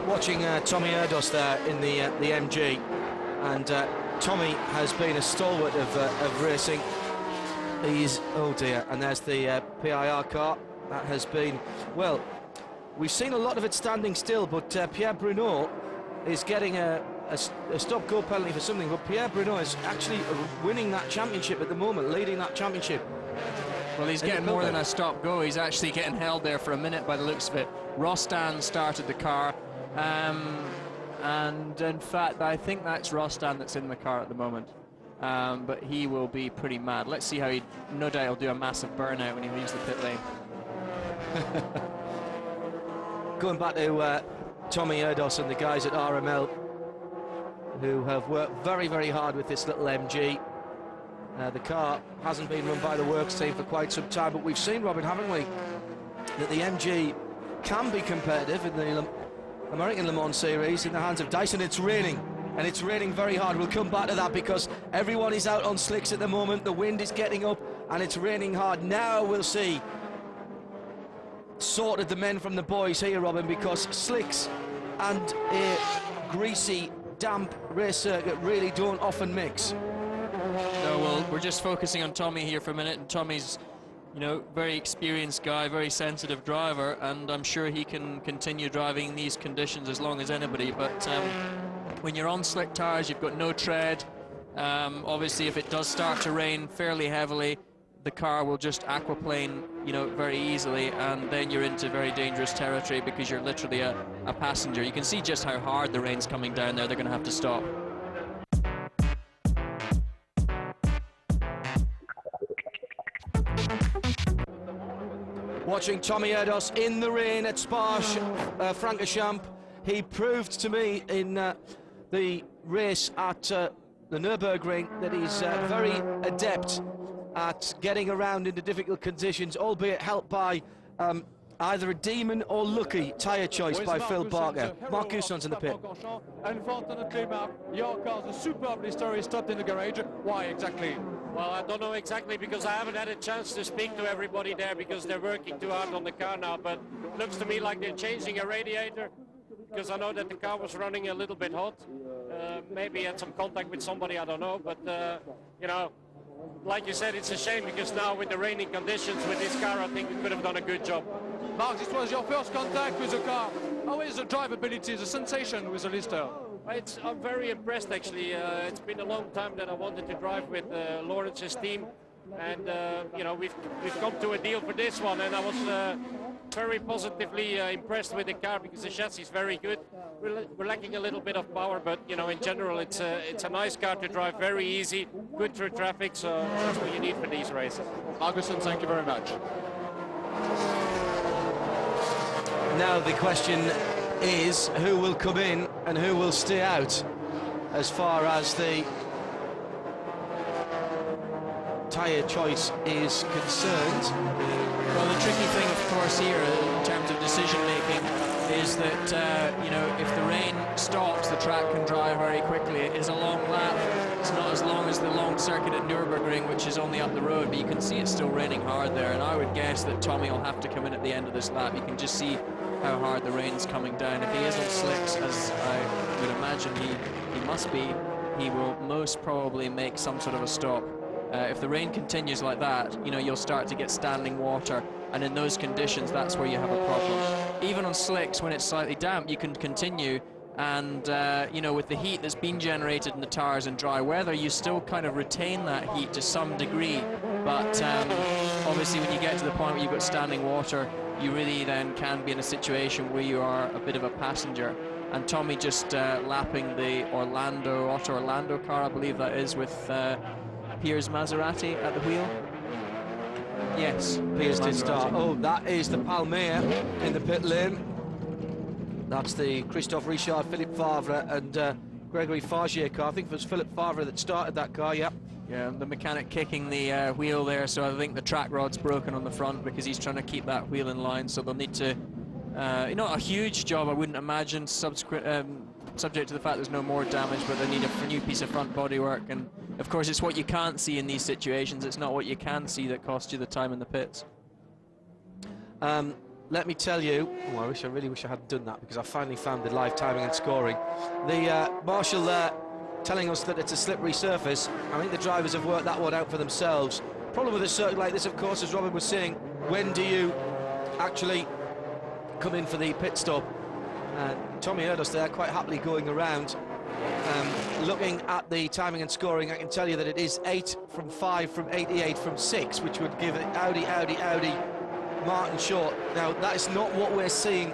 Watching Tommy Erdos there in the MG, and Tommy has been a stalwart of racing. He's, oh dear, and there's the PIR car. That has been, well, we've seen a lot of it standing still, but Pierre Bruno is getting a stop-go penalty for something, but Pierre Bruno is actually winning that championship at the moment, leading that championship. Well, he's getting more than a stop-go. He's actually getting held there for a minute by the looks of it. Rostan started the car, and in fact, I think that's Rostan that's in the car at the moment. But he will be pretty mad. Let's see how he, no doubt he'll do a massive burnout when he leaves the pit lane. Going back to Tommy Erdos and the guys at RML, who have worked very, very hard with this little MG. The car hasn't been run by the works team for quite some time, but we've seen, Robin, haven't we, that the MG can be competitive in the American Le Mans series in the hands of Dyson. It's raining, and it's raining very hard. We'll come back to that because everyone is out on slicks at the moment. The wind is getting up and it's raining hard. Now we'll see sorted the men from the boys here, Robin, because slicks and a greasy, damp race circuit really don't often mix. No, well, we're just focusing on Tommy here for a minute, and Tommy's, you know, very experienced guy, very sensitive driver, and I'm sure he can continue driving in these conditions as long as anybody. But when you're on slick tires, you've got no tread. Obviously, if it does start to rain fairly heavily, the car will just aquaplane, you know, very easily, and then you're into very dangerous territory because you're literally a passenger. You can see just how hard the rain's coming down there. They're going to have to stop. Watching Tommy Erdos in the rain at Spa Francorchamps. He proved to me in the race at the Nürburgring that he's very adept at getting around into difficult conditions, albeit helped by either a demon or lucky tyre choice by Phil Barker. Mark Gousson's in the pit. Unfortunately, Mark, your car's a superb story stopped in the garage. Why exactly? Well, I don't know exactly because I haven't had a chance to speak to everybody there because they're working too hard on the car now, but it looks to me like they're changing a radiator because I know that the car was running a little bit hot. Maybe had some contact with somebody, I don't know, but you know, like you said, it's a shame because now with the raining conditions with this car, I think we could have done a good job. Mark, this was your first contact with the car. How is the drivability, the sensation with the Lister? I'm very impressed actually. It's been a long time that I wanted to drive with Lawrence's team, And you know, we've come to a deal for this one, and I was very positively impressed with the car because the chassis is very good. We're lacking a little bit of power, but you know, in general, it's a nice car to drive, very easy, good through traffic. So that's what you need for these races. Magnusson, thank you very much. Now the question is who will come in and who will stay out as far as the tyre choice is concerned. Well, the tricky thing, of course, here in terms of decision making is that you know, if the rain stops, the track can dry very quickly. It is a long lap. It's not as long as the long circuit at Nürburgring, which is only up the road, but you can see it's still raining hard there, and I would guess that Tommy will have to come in at the end of this lap. You can just see how hard the rain's coming down. If he is on slicks, as I would imagine he must be, he will most probably make some sort of a stop. If the rain continues like that, you know, you'll start to get standing water, and in those conditions, that's where you have a problem. Even on slicks, when it's slightly damp, you can continue, and you know, with the heat that's been generated in the tires in dry weather, you still kind of retain that heat to some degree. But obviously, when you get to the point where you've got standing water, you really then can be in a situation where you are a bit of a passenger. And Tommy just lapping the Otto Orlando car, I believe that is, with Piers Maserati at the wheel. Yes, Piers did start. Oh, that is the Palmea in the pit lane. That's the Christophe Richard, Philippe Favre and Gregory Fargier car. I think it was Philippe Favre that started that car, yeah. Yeah, the mechanic kicking the wheel there, so I think the track rod's broken on the front because he's trying to keep that wheel in line, so they'll need to, not a huge job, I wouldn't imagine, subject to the fact there's no more damage, but they need a new piece of front bodywork, and of course it's what you can't see in these situations, it's not what you can see that costs you the time in the pits. Let me tell you, I really wish I hadn't done that, because I finally found the live timing and scoring. The marshal there telling us that it's a slippery surface. I think the drivers have worked that one out for themselves. Problem with a circuit like this, of course, as Robin was saying, when do you actually come in for the pit stop? Tommy heard us there quite happily going around. Looking at the timing and scoring, I can tell you that it is 8 from 5 from 88 from 6, which would give it Audi, Martin Short. Now, that is not what we're seeing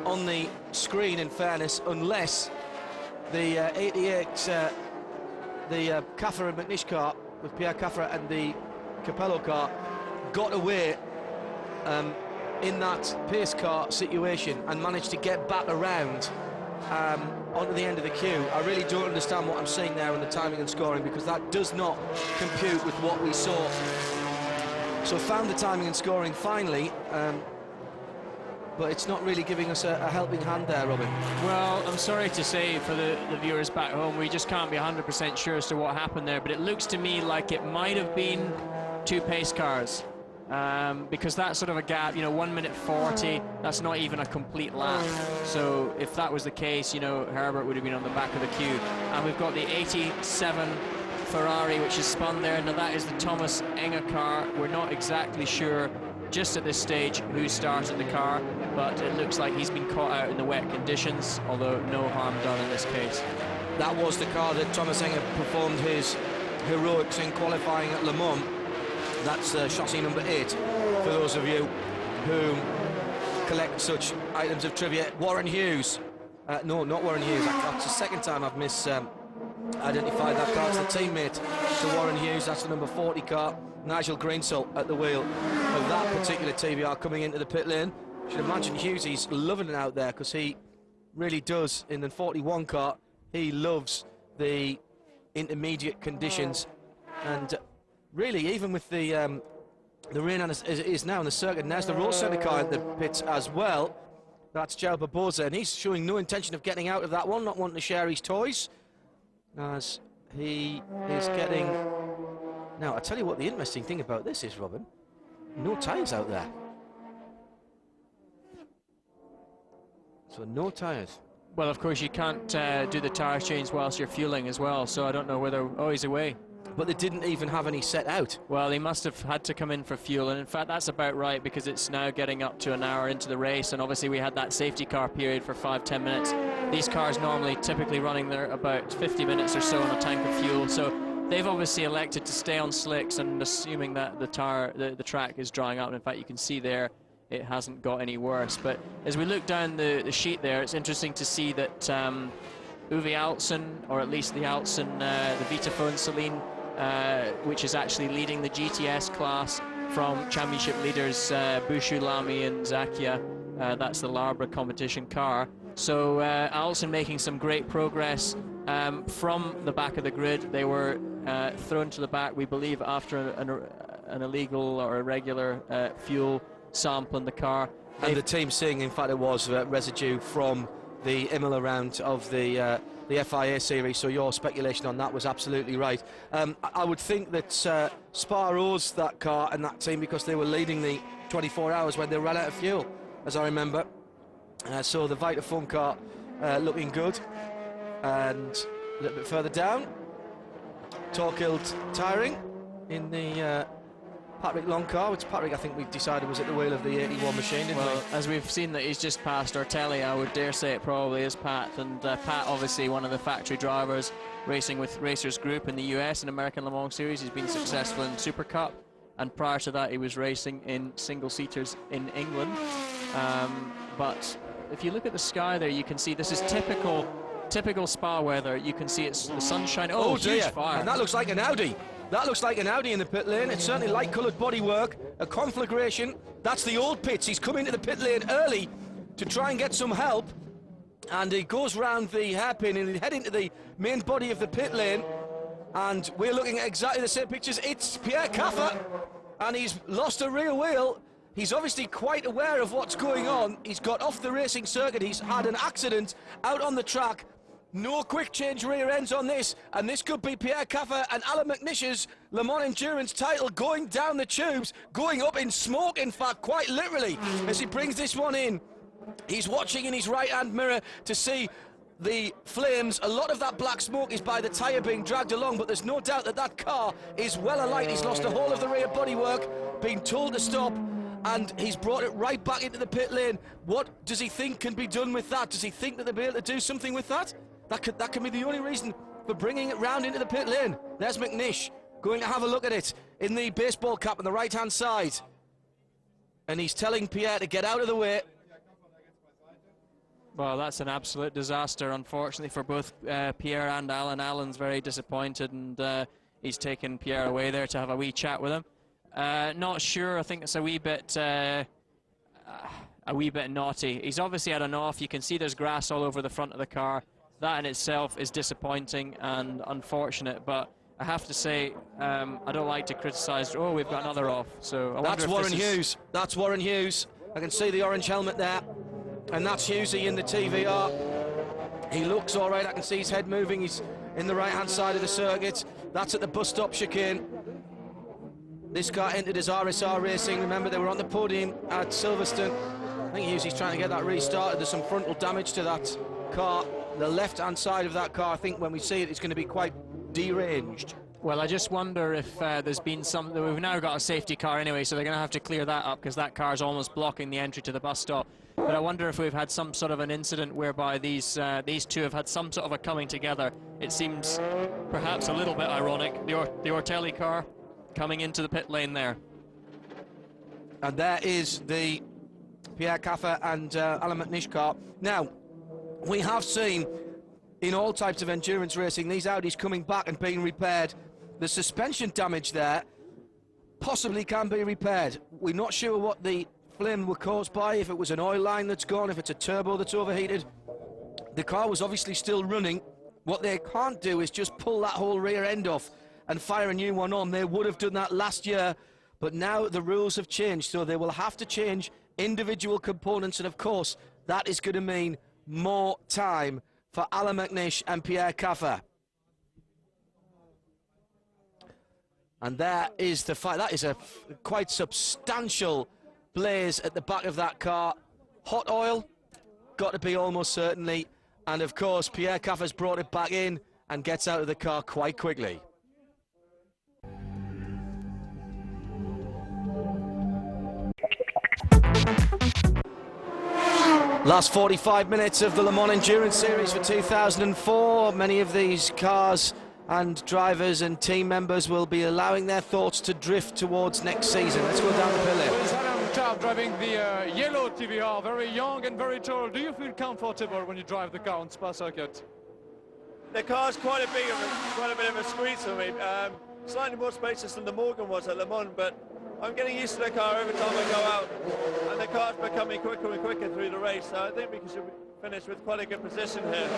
on the screen, in fairness, unless the 88, the Caffer and McNish car with Pierre Caffer and the Capello car got away in that pace car situation and managed to get back around onto the end of the queue. I really don't understand what I'm seeing there in the timing and scoring, because that does not compute with what we saw. So found the timing and scoring finally, but it's not really giving us a helping hand there, Robin. Well, I'm sorry to say for the viewers back home, we just can't be 100% sure as to what happened there, but it looks to me like it might have been 2 pace cars. Because that's sort of a gap, you know, 1 minute 40, that's not even a complete lap. So if that was the case, you know, Herbert would have been on the back of the queue. And we've got the 87 Ferrari, which is spun there. Now that is the Thomas Enge car. We're not exactly sure just at this stage who started the car, but it looks like he's been caught out in the wet conditions, although no harm done in this case. That was the car that Thomas Enge performed his heroics in qualifying at Le Mans. That's chassis number 8, for those of you who collect such items of trivia. Warren Hughes. No, not Warren Hughes. That's the second time I've identified that car. It's the teammate to Warren Hughes. That's the number 40 car. Nigel Greensall at the wheel of that particular TBR coming into the pit lane. You should imagine Hughes loving it out there, because he really does. In the 41 car, he loves the intermediate conditions, and really, even with the rain as it is now in the circuit, and there's the road centre car in the pits as well. That's João Barbosa, and he's showing no intention of getting out of that one, not wanting to share his toys, as he is getting... Now, I'll tell you what the interesting thing about this is, Robin. No tyres out there. So no tyres. Well, of course, you can't do the tyre change whilst you're fueling as well, so I don't know whether... Oh, he's away. But they didn't even have any set out. Well, they must have had to come in for fuel, and in fact that's about right, because it's now getting up to an hour into the race, and obviously we had that safety car period for 5-10 minutes. These cars normally typically running there about 50 minutes or so on a tank of fuel, so they've obviously elected to stay on slicks, and assuming that the track is drying up. And in fact, you can see there it hasn't got any worse. But as we look down the sheet there, it's interesting to see that Uwe Altzen, or at least the Altzen, the Vitaphone Celine, which is actually leading the GTS class from championship leaders Bushu, Lamy and Zakia. That's the Larbra competition car. So Altzen making some great progress from the back of the grid. They were thrown to the back, we believe, after an illegal or irregular fuel sample in the car. And the team saying, in fact, it was residue from the Imola round of the FIA series, so your speculation on that was absolutely right. I would think that Spa owes that car and that team because they were leading the 24 hours when they ran out of fuel, as I remember. So the Vitaphone car looking good. And a little bit further down, Torkild tiring in the Patrick Long car, which Patrick, I think we decided was at the wheel of the 81 machine, didn't we? As we've seen that he's just passed Ortelli, I would dare say it probably is Pat. And Pat, obviously one of the factory drivers, racing with Racers Group in the US and American Le Mans Series. He's been successful in Super Cup, and prior to that he was racing in single-seaters in England. But if you look at the sky there, you can see this is typical Spa weather. You can see it's the sunshine. Oh huge fire. And that looks like an Audi. That looks like an Audi in the pit lane. It's certainly light-coloured bodywork, a conflagration. That's the old pits. He's come into the pit lane early to try and get some help, and he goes round the hairpin and head into the main body of the pit lane, and we're looking at exactly the same pictures. It's Pierre Caffer, and he's lost a rear wheel. He's obviously quite aware of what's going on. He's got off the racing circuit. He's had an accident out on the track. No quick change rear ends on this, and this could be Pierre Caffer and Alan McNish's Le Mans Endurance title going down the tubes, going up in smoke, in fact, quite literally, as he brings this one in. He's watching in his right-hand mirror to see the flames. A lot of that black smoke is by the tyre being dragged along, but there's no doubt that that car is well alight. He's lost the whole of the rear bodywork, being told to stop, and he's brought it right back into the pit lane. What does he think can be done with that? Does he think that they'll be able to do something with that? That can be the only reason for bringing it round into the pit lane. There's McNish going to have a look at it in the baseball cap on the right-hand side. And he's telling Pierre to get out of the way. Well, that's an absolute disaster, unfortunately, for both Pierre and Alan. Alan's very disappointed, and he's taken Pierre away there to have a wee chat with him. Not sure. I think it's a wee bit naughty. He's obviously had an off. You can see there's grass all over the front of the car. That in itself is disappointing and unfortunate, but I have to say, I don't like to criticise. Oh, we've got another off. So that's Warren Hughes. That's Warren Hughes. I can see the orange helmet there, and that's Hughesy in the TVR. He looks all right. I can see his head moving. He's in the right-hand side of the circuit. That's at the bus stop chicane. This car entered as RSR Racing. Remember, they were on the podium at Silverstone. I think Hughesy's trying to get that restarted. There's some frontal damage to that car. The left-hand side of that car, I think when we see it, it's going to be quite deranged. Well, I just wonder if there's been some... We've now got a safety car anyway, so they're going to have to clear that up because that car is almost blocking the entry to the bus stop. But I wonder if we've had some sort of an incident whereby these two have had some sort of a coming together. It seems perhaps a little bit ironic. The Ortelli car coming into the pit lane there. And there is the Pierre Caffer and Alan McNish car. Now, we have seen in all types of endurance racing these Audis coming back and being repaired. The suspension damage there possibly can be repaired. We're not sure what the flame were caused by, if it was an oil line that's gone, if it's a turbo that's overheated. The car was obviously still running. What they can't do is just pull that whole rear end off and fire a new one on. They would have done that last year, but now the rules have changed, so they will have to change individual components, and of course that is going to mean more time for Alan McNish and Pierre Caffer. And there is the fight. That is a quite substantial blaze at the back of that car. Hot oil, got to be almost certainly. And of course, Pierre Caffer's brought it back in and gets out of the car quite quickly. Last 45 minutes of the Le Mans Endurance Series for 2004. Many of these cars and drivers and team members will be allowing their thoughts to drift towards next season. Let's go down the hill here. With Adam Chap driving the yellow TVR, very young and very tall. Do you feel comfortable when you drive the car on Spa circuit? The car's quite a bit of a squeeze for me. Slightly more spacious than the Morgan was at Le Mans, but I'm getting used to the car every time I go out, and the car's becoming quicker and quicker through the race, so I think we should finish with quite a good position here.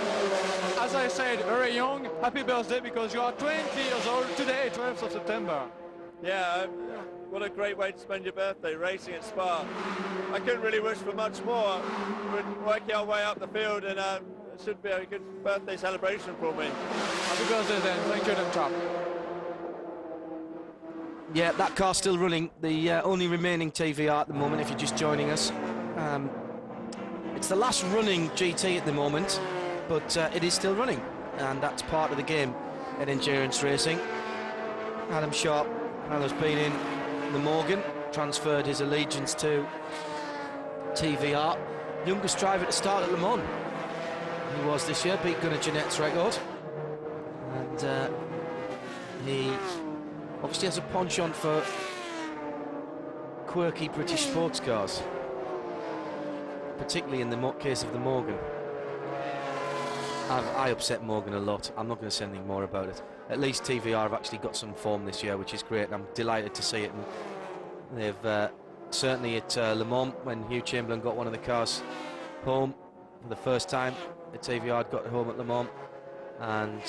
As I said, very young. Happy birthday, because you are 20 years old today, 12th of September. Yeah, what a great way to spend your birthday, racing at Spa. I couldn't really wish for much more. We're working our way up the field, and it should be a good birthday celebration for me. Happy birthday then, thank you, Adam Chap. Yeah, that car's still running, the only remaining TVR at the moment, if you're just joining us. It's the last running GT at the moment, but it is still running, and that's part of the game in endurance racing. Adam Sharp, has been in the Morgan, transferred his allegiance to TVR. Youngest driver to start at Le Mans. He was this year, beat Gunnar Jeanette's record. And he obviously has a penchant for quirky British sports cars, particularly in the case of the Morgan. I upset Morgan a lot. I'm not going to say anything more about it. At least TVR have actually got some form this year, which is great, and I'm delighted to see it. And they've certainly at Le Mans, when Hugh Chamberlain got one of the cars home for the first time, the TVR got home at Le Mans, and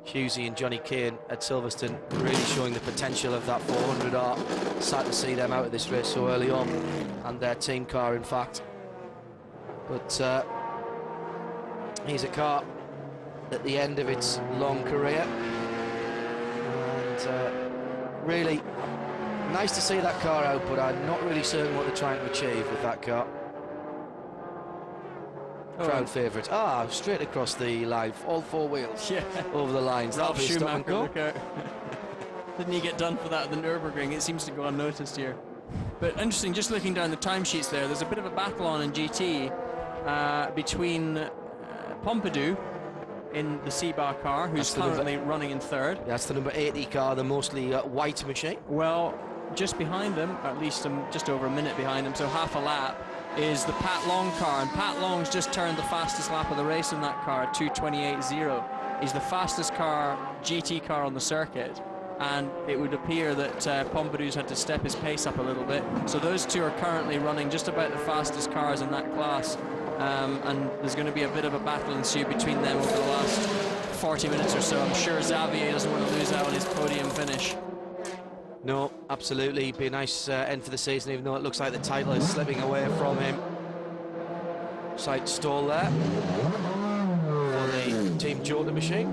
Hughesy and Johnny Kane at Silverstone really showing the potential of that 400R. Sad to see them out of this race so early on, and their team car, in fact. But he's a car at the end of its long career, and really nice to see that car out, but I'm not really certain what they're trying to achieve with that car. Crowd favourite. Straight across the line, all four wheels over the lines. Ralph Schumacher, look out. Didn't he get done for that at the Nürburgring? It seems to go unnoticed here. But interesting, just looking down the timesheets there's a bit of a battle on in GT between Pompidou in the Spa car, who's currently running in third. That's the number 80 car, the mostly white machine. Well, just behind them, at least just over a minute behind them, so half a lap, is the Pat Long car, and Pat Long's just turned the fastest lap of the race in that car at 2:28.0. He's the fastest car, GT car on the circuit, and it would appear that Pompidou's had to step his pace up a little bit. So those two are currently running just about the fastest cars in that class, and there's going to be a bit of a battle ensue between them over the last 40 minutes or so. I'm sure Xavier doesn't want to lose out on his podium finish. No, absolutely. It'd be a nice end for the season, even though it looks like the title is slipping away from him. Slight stall there for the Team Jordan machine.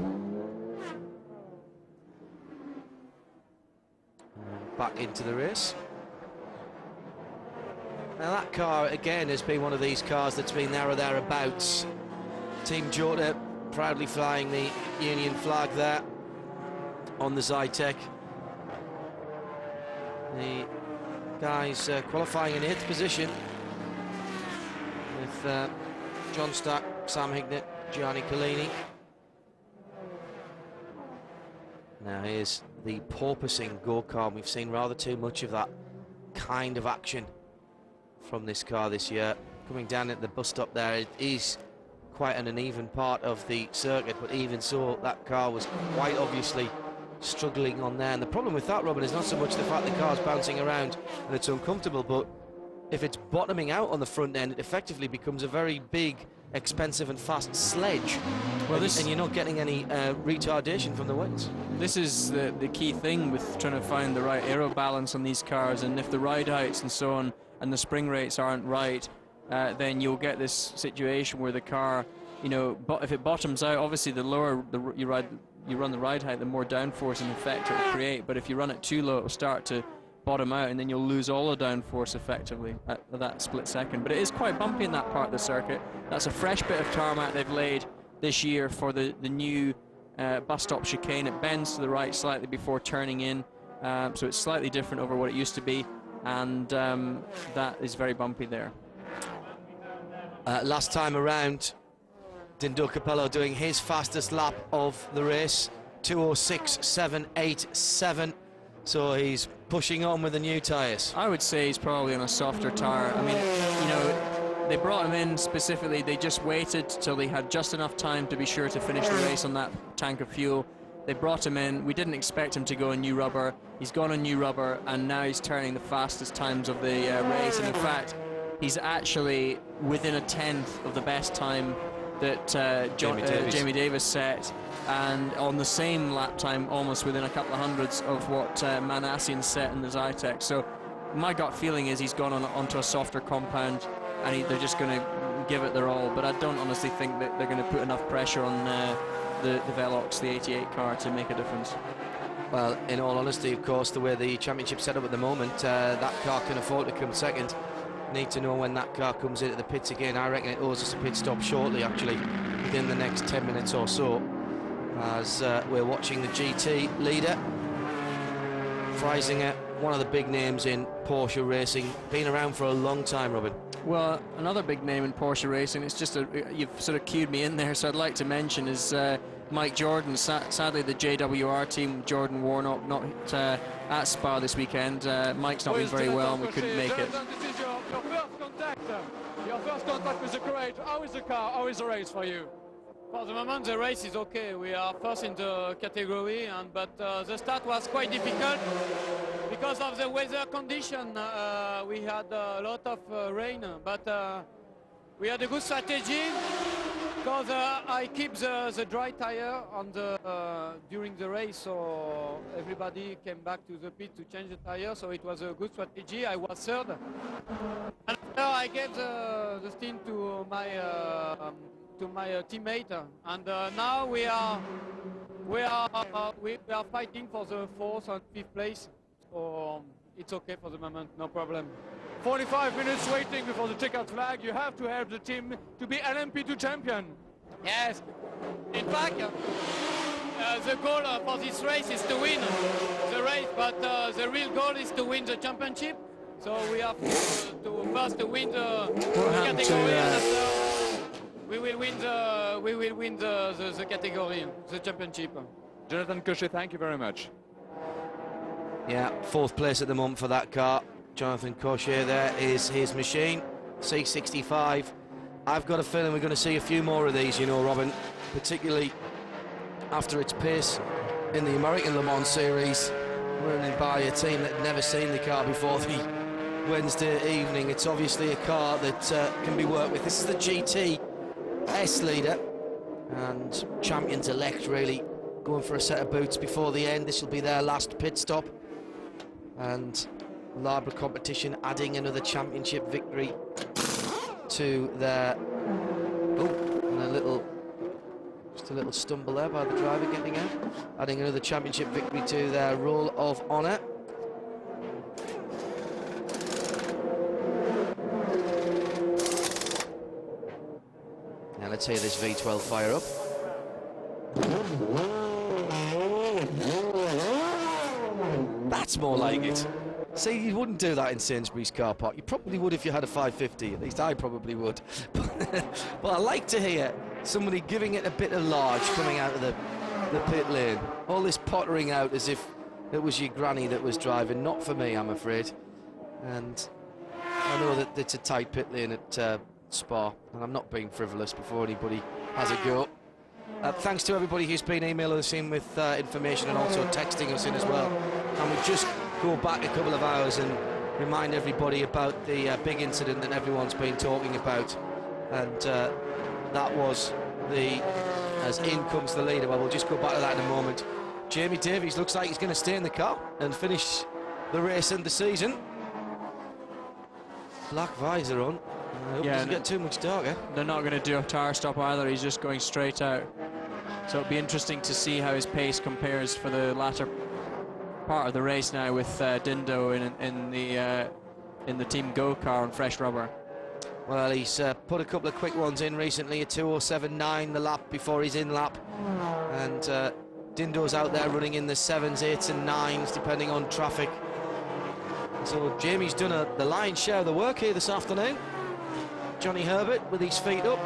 And back into the race. Now that car, again, has been one of these cars that's been there or thereabouts. Team Jordan proudly flying the Union flag there on the Zytek. The guys qualifying in 8th position with John Stack, Sam Hignett, Gianni Collini. Now here's the porpoising go-kart. We've seen rather too much of that kind of action from this car this year. Coming down at the bus stop there, it is quite an uneven part of the circuit, but even so, that car was quite obviously struggling on there. And the problem with that, Robin, is not so much the fact the car's bouncing around and it's uncomfortable, but if it's bottoming out on the front end, it effectively becomes a very big, expensive and fast sledge. Well, and you're not getting any retardation from the wings. This is the key thing with trying to find the right aero balance on these cars, and if the ride heights and so on and the spring rates aren't right, then you'll get this situation where the car, if it bottoms out, obviously the lower you run the ride height, the more downforce and effect it will create. But if you run it too low, it will start to bottom out, and then you'll lose all the downforce effectively at that split second. But it is quite bumpy in that part of the circuit. That's a fresh bit of tarmac they've laid this year for the new bus stop chicane. It bends to the right slightly before turning in, so it's slightly different over what it used to be, and that is very bumpy there. Last time around, Dindo Capello doing his fastest lap of the race 2:06.787. So he's pushing on with the new tyres. I would say he's probably on a softer tyre. I mean, you know, they brought him in specifically. They just waited till they had just enough time to be sure to finish the race on that tank of fuel. They brought him in. We didn't expect him to go on new rubber. He's gone on new rubber, and now he's turning the fastest times of the race. And in fact, he's actually within a tenth of the best time that Jamie Davis set, and on the same lap time, almost within a couple of hundreds of what Manassian set in the Zytek. So my gut feeling is he's gone onto a softer compound, and they're just going to give it their all. But I don't honestly think that they're going to put enough pressure on the Veloqx, the 88 car, to make a difference. Well, in all honesty, of course, the way the championship's set up at the moment, that car can afford to come second. Need to know when that car comes into the pits again. I reckon it owes us a pit stop shortly, actually, within the next 10 minutes or so, as we're watching the GT leader, Freisinger, one of the big names in Porsche racing, been around for a long time, Robin. Well, another big name in Porsche racing, it's just you've sort of cued me in there, so I'd like to mention is Mike Jordan. Sadly, the JWR team, Jordan Warnock, not at Spa this weekend. Mike's not been very well, and we couldn't make it. This is your first contact. Your first contact with the crate. How is the car? How is the race for you? For the moment, the race is okay. We are first in the category, but the start was quite difficult because of the weather condition. We had a lot of rain, but we had a good strategy because I keep the dry tire on during the race, so everybody came back to the pit to change the tire. So it was a good strategy. I was third, and after I gave the stint to my teammate, and now we are fighting for the 4th and 5th place, so it's okay for the moment, no problem. 45 minutes waiting before the checkout flag. You have to help the team to be LMP2 champion. Yes, in fact, the goal for this race is to win the race, but the real goal is to win the championship. So we have to first win the category, and after we will win the category, the championship. Jonathan Cochet, thank you very much. Yeah, 4th place at the moment for that car. Jonathan Cochet, there is his machine, C65. I've got a feeling we're going to see a few more of these, you know, Robin, particularly after its pace in the American Le Mans series, running by a team that had never seen the car before the Wednesday evening. It's obviously a car that can be worked with. This is the GT S leader and champions-elect, really, going for a set of boots before the end. This will be their last pit stop, and Labre competition adding another championship victory to their and just a little stumble there by the driver getting out, adding another championship victory to their roll of honour. Now let's hear this V12 fire up. That's more like it. See, you wouldn't do that in Sainsbury's car park. You probably would if you had a 550, at least I probably would. But I like to hear somebody giving it a bit of large coming out of the pit lane. All this pottering out as if it was your granny that was driving. Not for me, I'm afraid. And I know that it's a tight pit lane at Spa, and I'm not being frivolous before anybody has a go. Thanks to everybody who's been emailing us in with information and also texting us in as well. And we just go back a couple of hours and remind everybody about the big incident that everyone's been talking about, and that was as in comes the leader. Well, we'll just go back to that in a moment. Jamie Davies looks like he's going to stay in the car and finish the race and the season. Black visor on. I hope it doesn't get too much darker. They're not going to do a tyre stop either. He's just going straight out. So it'll be interesting to see how his pace compares for the latter part of the race now with Dindo in the Team Go car on fresh rubber. Well, he's put a couple of quick ones in recently, a 2:07.9 the lap before his in lap, and Dindo's out there running in the 7s, 8s and 9s depending on traffic. So Jamie's done the lion's share of the work here this afternoon. Johnny Herbert with his feet up.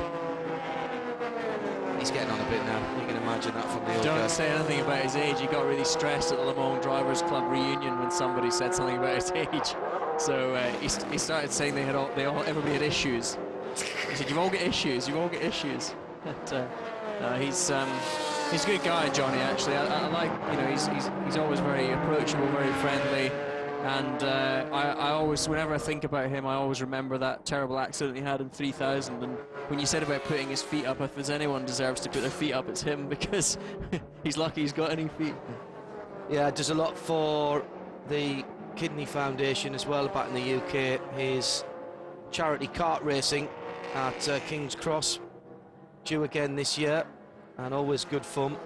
He's getting on a bit now, you can imagine. imagine that from the old Don't guy. say anything about his age. He got really stressed at the Le Mans Drivers Club reunion when somebody said something about his age. So he started saying everybody had issues. He said, "You all get issues. You all get issues." But, he's a good guy, Johnny. Actually, I like, you know, he's always very approachable, very friendly. And I always, whenever I think about him, I always remember that terrible accident he had in 3000. And when you said about putting his feet up, if there's anyone deserves to put their feet up, it's him, because he's lucky he's got any feet. Yeah, does a lot for the Kidney Foundation as well back in the UK. His charity kart racing at King's Cross, due again this year, and always good fun.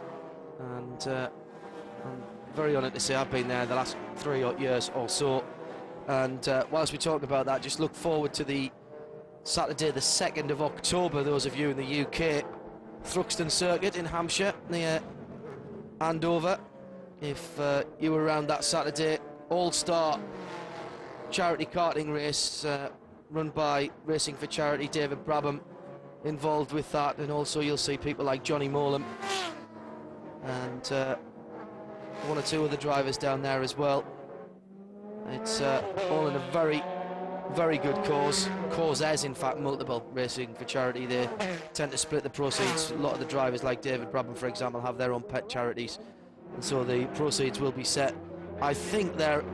And I'm very honoured to say I've been there the last 3 odd years or so. And whilst we talk about that, just look forward to the Saturday the 2nd of October, those of you in the UK, Thruxton Circuit in Hampshire near Andover. If you were around that Saturday, all-star charity karting race run by Racing for Charity, David Brabham involved with that, and also you'll see people like Johnny Molam and one or two other drivers down there as well. It's all in a very, very good cause. Causes, in fact, multiple. Racing for Charity, they tend to split the proceeds. A lot of the drivers, like David Brabham, for example, have their own pet charities, and so the proceeds will be set. I think they're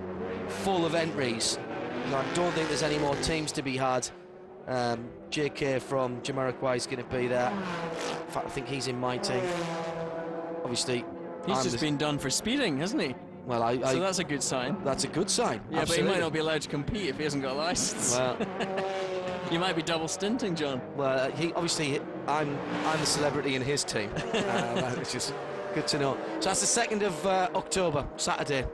full of entries. I don't think there's any more teams to be had. JK from Jamiroquai is going to be there. In fact, I think he's in my team. Obviously, he's just been done for speeding, hasn't he? Well, so that's a good sign. That's a good sign. Yeah, absolutely. But he might not be allowed to compete if he hasn't got a license. Well, you might be double stinting, John. Well, I'm the celebrity in his team, which is good to know. So that's the 2nd of October, Saturday.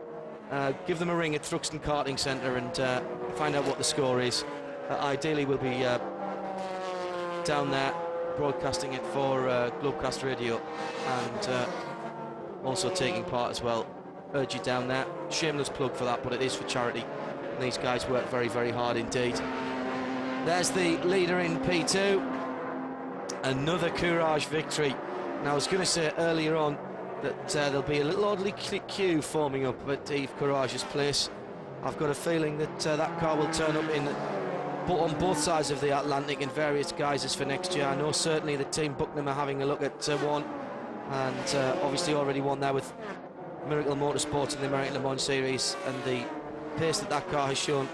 Give them a ring at Thruxton Karting Centre and find out what the score is. Ideally, we'll be down there broadcasting it for Globecast Radio, and also taking part as well. Urge you down there. Shameless plug for that, but it is for charity. And these guys work very, very hard indeed. There's the leader in P2. Another Courage victory. Now, I was going to say earlier on that there'll be a little oddly queue forming up at Yves Courage's place. I've got a feeling that that car will turn up on both sides of the Atlantic in various guises for next year. I know certainly the team Buckingham are having a look at one, and obviously already one there with Miracle Motorsport in the American Le Mans Series, and the pace that car has shown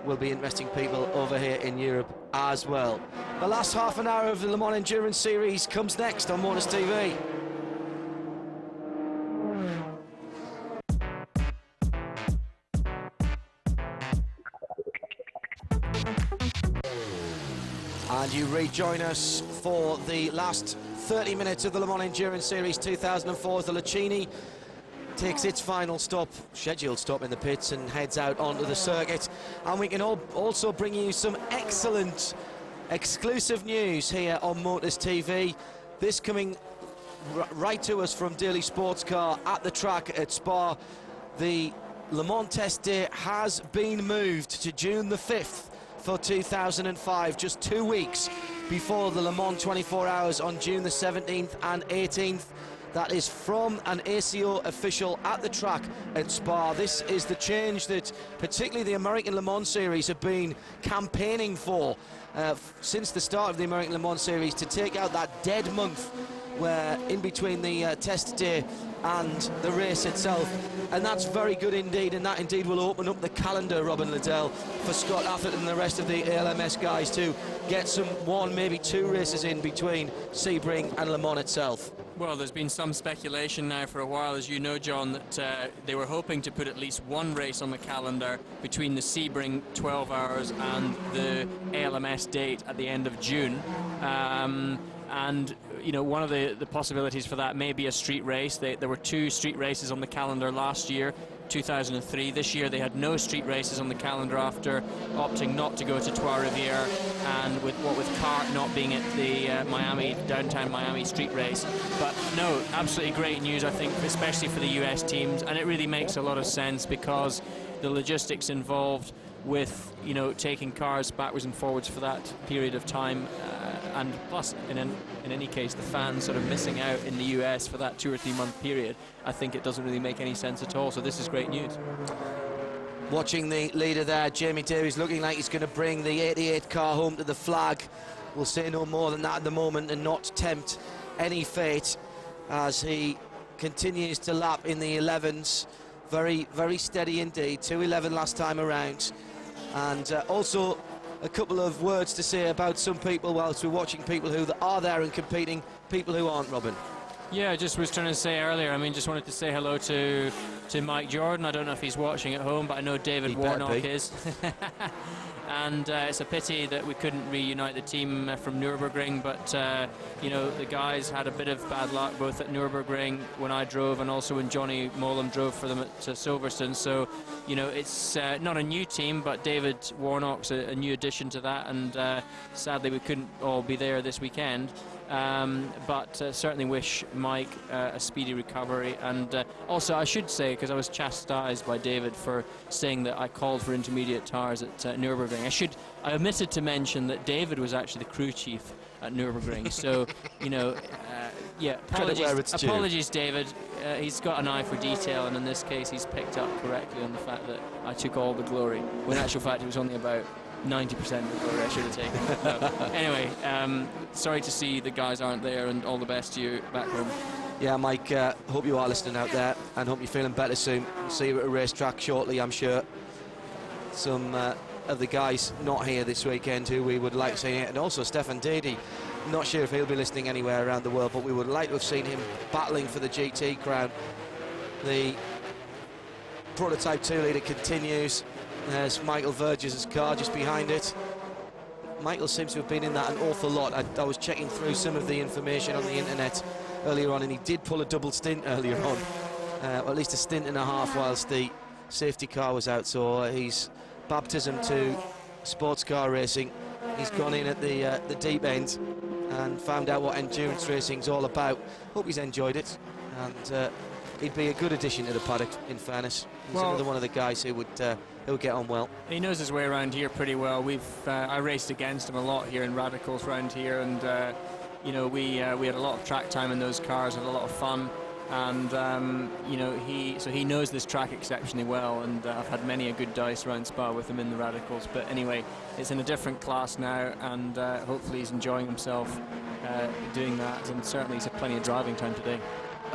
will be interesting people over here in Europe as well. The last half an hour of the Le Mans Endurance Series comes next on Motors TV. And you rejoin us for the last 30 minutes of the Le Mans Endurance Series 2004 as the Lucchini takes its final stop, scheduled stop in the pits, and heads out onto the circuit. And we can also bring you some excellent exclusive news here on Motors TV. This coming right to us from Daily Sports Car at the track at Spa. The Le Mans test day has been moved to June the 5th for 2005, just 2 weeks before the Le Mans 24 Hours on June the 17th and 18th. That is from an ACO official at the track at Spa. This is the change that particularly the American Le Mans Series have been campaigning for since the start of the American Le Mans Series, to take out that dead month where in between the test day and the race itself. And that's very good indeed, and that indeed will open up the calendar, Robin Liddell, for Scott Atherton and the rest of the ALMS guys to get some one, maybe two races in between Sebring and Le Mans itself. Well, there's been some speculation now for a while, as you know, John, that they were hoping to put at least one race on the calendar between the Sebring 12 Hours and the ALMS date at the end of June. And you know, one of the possibilities for that may be a street race. There were 2 street races on the calendar last year, 2003. This year they had no street races on the calendar after opting not to go to Trois Rivières, and with CART not being at the downtown Miami street race. But no, absolutely great news, I think, especially for the US teams, and it really makes a lot of sense because the logistics involved with, you know, taking cars backwards and forwards for that period of time and plus, in any case, the fans sort of missing out in the US for that 2 or 3 month period, I think it doesn't really make any sense at all. So this is great news. Watching the leader there, Jamie Davies, looking like he's going to bring the 88 car home to the flag. We'll say no more than that at the moment and not tempt any fate as he continues to lap in the 11s. Very, very steady indeed. 2:11 last time around. And also a couple of words to say about some people whilst we're watching people who are there and competing, people who aren't, Robin. Yeah, I just was trying to say earlier, I mean, just wanted to say hello to Mike Jordan. I don't know if he's watching at home, but I know David Warnock is. And it's a pity that we couldn't reunite the team from Nürburgring, but you know, the guys had a bit of bad luck both at Nürburgring when I drove and also when Johnny Molam drove for them at Silverstone. So, you know, it's not a new team, but David Warnock's a new addition to that, and sadly we couldn't all be there this weekend. But certainly wish Mike a speedy recovery. And also I should say, because I was chastised by David for saying that I called for intermediate tyres at Nürburgring, I omitted to mention that David was actually the crew chief at Nürburgring. So, you know, yeah, apologies David. He's got an eye for detail, and in this case he's picked up correctly on the fact that I took all the glory, when in actual fact it was only about 90% of the glory I should have taken. No. Anyway, sorry to see the guys aren't there, and all the best to you back home. Yeah, Mike, hope you are listening out there, and hope you're feeling better soon. We'll see you at a racetrack shortly, I'm sure. Some of the guys not here this weekend who we would like to see here, and also Stefan Dady. Not sure if he'll be listening anywhere around the world, but we would like to have seen him battling for the GT crown. The prototype 2-litre continues. There's Michael Verges' car just behind it. Michael seems to have been in that an awful lot. I was checking through some of the information on the internet earlier on, and he did pull a double stint earlier on, or at least a stint and a half whilst the safety car was out. So he's baptism to sports car racing. He's gone in at the deep end and found out what endurance racing's all about. Hope he's enjoyed it, and he'd be a good addition to the paddock, in fairness. He's another one of the guys who would get on well. He knows his way around here pretty well. I raced against him a lot here in Radicals around here, and you know, we had a lot of track time in those cars, had a lot of fun, and you know, he knows this track exceptionally well, and I've had many a good dice around Spa with him in the Radicals. But anyway, it's in a different class now, and hopefully he's enjoying himself doing that, and certainly he's had plenty of driving time today.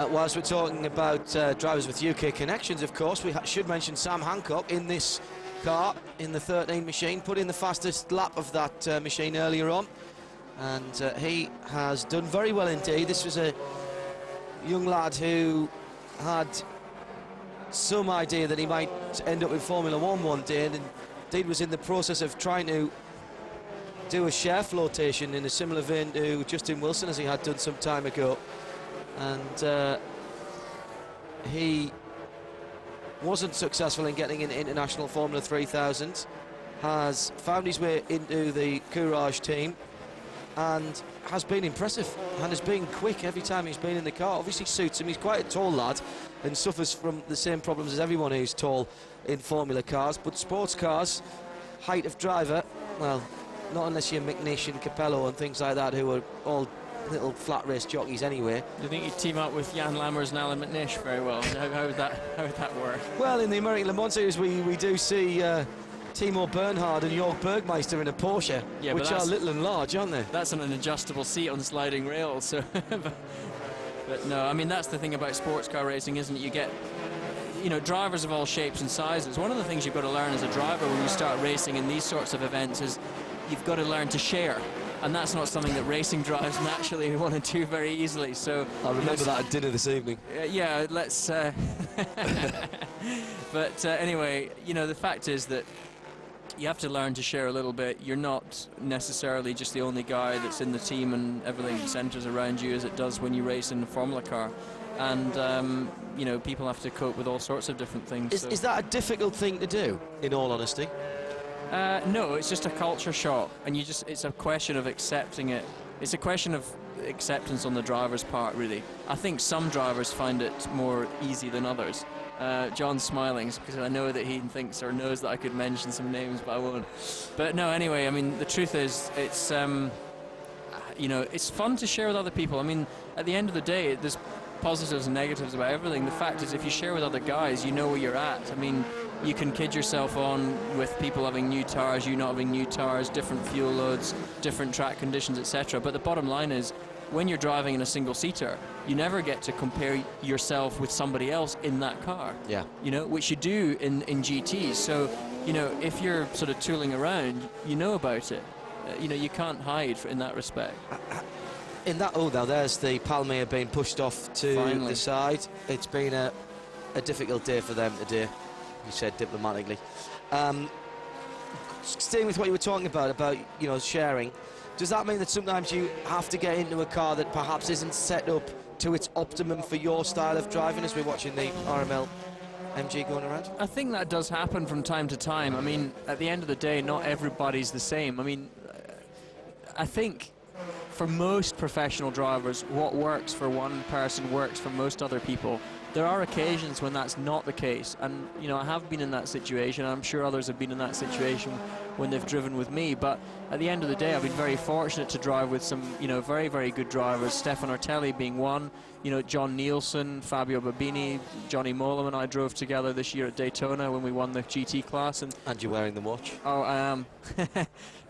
Whilst we're talking about drivers with UK connections, of course, we should mention Sam Hancock in this car, in the 13 machine, put in the fastest lap of that machine earlier on, and he has done very well indeed. This was a young lad who had some idea that he might end up in Formula 1 one day, and indeed was in the process of trying to do a share flotation in a similar vein to Justin Wilson, as he had done some time ago. And he wasn't successful in getting into International Formula 3000, has found his way into the Courage team and has been impressive and has been quick every time he's been in the car. Obviously suits him. He's quite a tall lad and suffers from the same problems as everyone who's tall in Formula cars, but sports cars, height of driver, well, not unless you're McNish and Capello and things like that, who are all little flat race jockeys anyway. Do you think you'd team up with Jan Lammers and Alan McNish very well? How would that work? Well, in the American Le Mans series, we do see Timo Bernhard and Jörg Bergmeister in a Porsche, yeah, which are little and large, aren't they? That's on an adjustable seat on sliding rails. So, but no, I mean, that's the thing about sports car racing, isn't it? You get, you know, drivers of all shapes and sizes. One of the things you've got to learn as a driver when you start racing in these sorts of events is you've got to learn to share. And that's not something that racing drives naturally want to do very easily. So I remember that at dinner this evening. Yeah, let's. But anyway, you know, the fact is that you have to learn to share a little bit. You're not necessarily just the only guy that's in the team, and everything centres around you as it does when you race in a Formula car. And you know, people have to cope with all sorts of different things. Is that a difficult thing to do, in all honesty? No, it's just a culture shock, and it's a question of accepting it. It's a question of acceptance on the driver's part, really. I think some drivers find it more easy than others. John's smiling because I know that he thinks or knows that I could mention some names, but I won't. But no, anyway, I mean, the truth is, it's you know, it's fun to share with other people. I mean, at the end of the day, there's positives and negatives about everything. The fact is, if you share with other guys, you know where you're at. I mean, you can kid yourself on with people having new tires, you not having new tires, different fuel loads, different track conditions, etc. But the bottom line is, when you're driving in a single-seater, you never get to compare yourself with somebody else in that car. Yeah. You know, which you do in GTs. So, you know, if you're sort of tooling around, you know about it. You know, you can't hide in that respect. In that, oh, now there's the Palmyra being pushed off to Finally. the side. It's been a difficult day for them today, you said diplomatically. Staying with what you were talking about, you know, sharing, does that mean that sometimes you have to get into a car that perhaps isn't set up to its optimum for your style of driving, as we're watching the RML MG going around? I think that does happen from time to time. I mean, at the end of the day, not everybody's the same. I mean, I think for most professional drivers, what works for one person works for most other people. There are occasions when that's not the case, and you know, I have been in that situation. I'm sure others have been in that situation when they've driven with me, but at the end of the day, I've been very fortunate to drive with some, you know, very, very good drivers, Stefan Ortelli being one, you know, John Nielsen, Fabio Babini, Johnny Molam and I drove together this year at Daytona when we won the GT class. And you're wearing the watch? Oh, I am.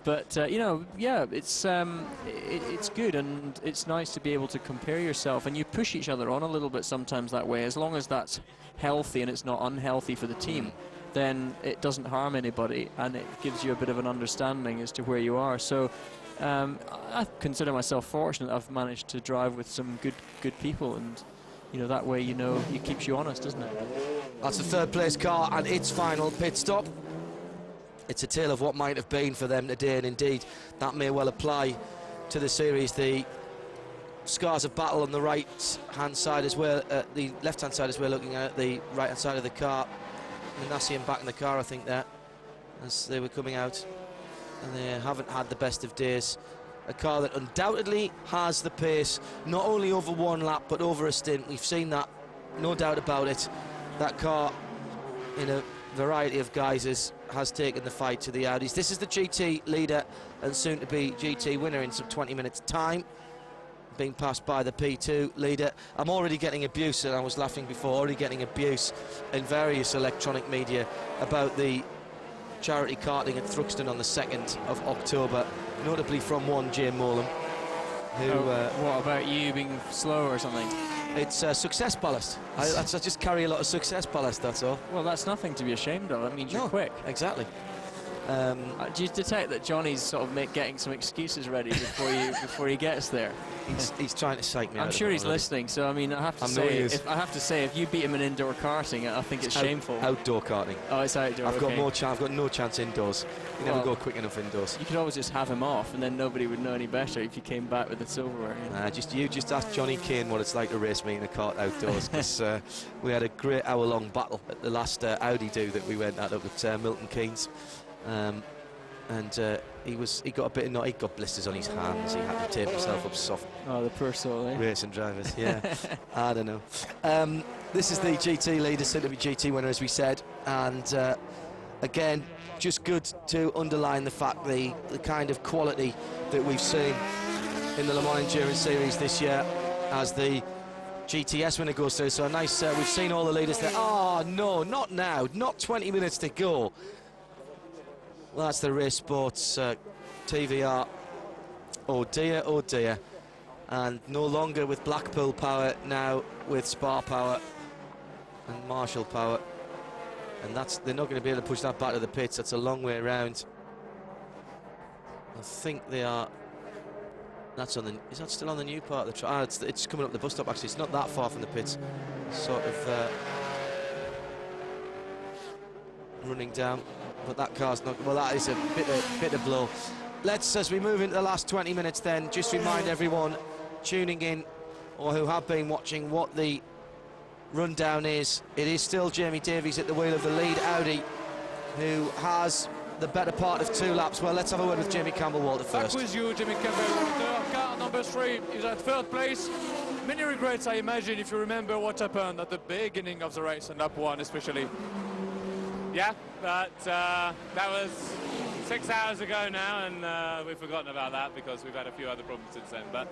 But, you know, yeah, it's good, and it's nice to be able to compare yourself, and you push each other on a little bit sometimes that way. As long as that's healthy and it's not unhealthy for the team, then it doesn't harm anybody, and it gives you a bit of an understanding as to where you are. So I consider myself fortunate. I've managed to drive with some good people, and you know, that way, you know, it keeps you honest, doesn't it? That's the third place car and its final pit stop. It's a tale of what might have been for them today, and indeed that may well apply to the series. The scars of battle on the right hand side as well, the left hand side as we're looking at the right hand side of the car. Manassi back in the car, I think, there as they were coming out, and they haven't had the best of days. A car that undoubtedly has the pace, not only over one lap but over a stint. We've seen that, no doubt about it. That car, in a variety of guises, has taken the fight to the Audis. This is the GT leader and soon to be GT winner in some 20 minutes time, being passed by the P2 leader. I'm already getting abuse, and I was laughing before, already getting abuse in various electronic media about the charity karting at Thruxton on the 2nd of October, notably from one Jay Molam, who... what about you being slow or something? It's success ballast. I just carry a lot of success ballast, that's all. Well, that's nothing to be ashamed of. That means you're quick. Exactly. Do you detect that Johnny's sort of getting some excuses ready before he gets there? He's trying to psych me out. I'm sure he's listening. So I mean, I have to say, if you beat him in indoor karting, I think it's shameful. Outdoor karting. Oh, it's outdoor. I've got more chance. I've got no chance indoors. You never go quick enough indoors. You could always just have him off, and then nobody would know any better if you came back with the silverware. You just ask Johnny Kane what it's like to race me in a kart outdoors, because we had a great hour-long battle at the last Audi do that we went at up at Milton Keynes. He got a bit of he got blisters on his hands. He had to tape himself up soft. Oh, the poor soul, eh? Racing drivers, yeah. I don't know. This is the GT leader, soon to be GT winner, as we said, and again, just good to underline the fact the kind of quality that we've seen in the Le Mans Endurance Series this year as the GTS winner goes through. So a nice, we've seen all the leaders there. Oh no, not now, not 20 minutes to go. Well, that's the Race Sports TVR. Oh dear, and no longer with Blackpool power, now with Spa power and Marshall power, and they're not going to be able to push that back to the pits. That's a long way around. I think they are. That's on the. Is that still on the new part of the track? It's coming up the bus stop. Actually, it's not that far from the pits. Sort of running down. But that car's not. Well, that is a bit of blow. Let's, as we move into the last 20 minutes, then just remind everyone tuning in or who have been watching what the rundown is. It is still Jamie Davies at the wheel of the lead Audi, who has the better part of 2 laps. Well, let's have a word with Jamie Campbell Walter first. Back with you, Jamie Campbell. Car number 3 is at 3rd place. Many regrets, I imagine, if you remember what happened at the beginning of the race, and lap 1 especially. Yeah, but that was 6 hours ago now, and we've forgotten about that because we've had a few other problems since then. But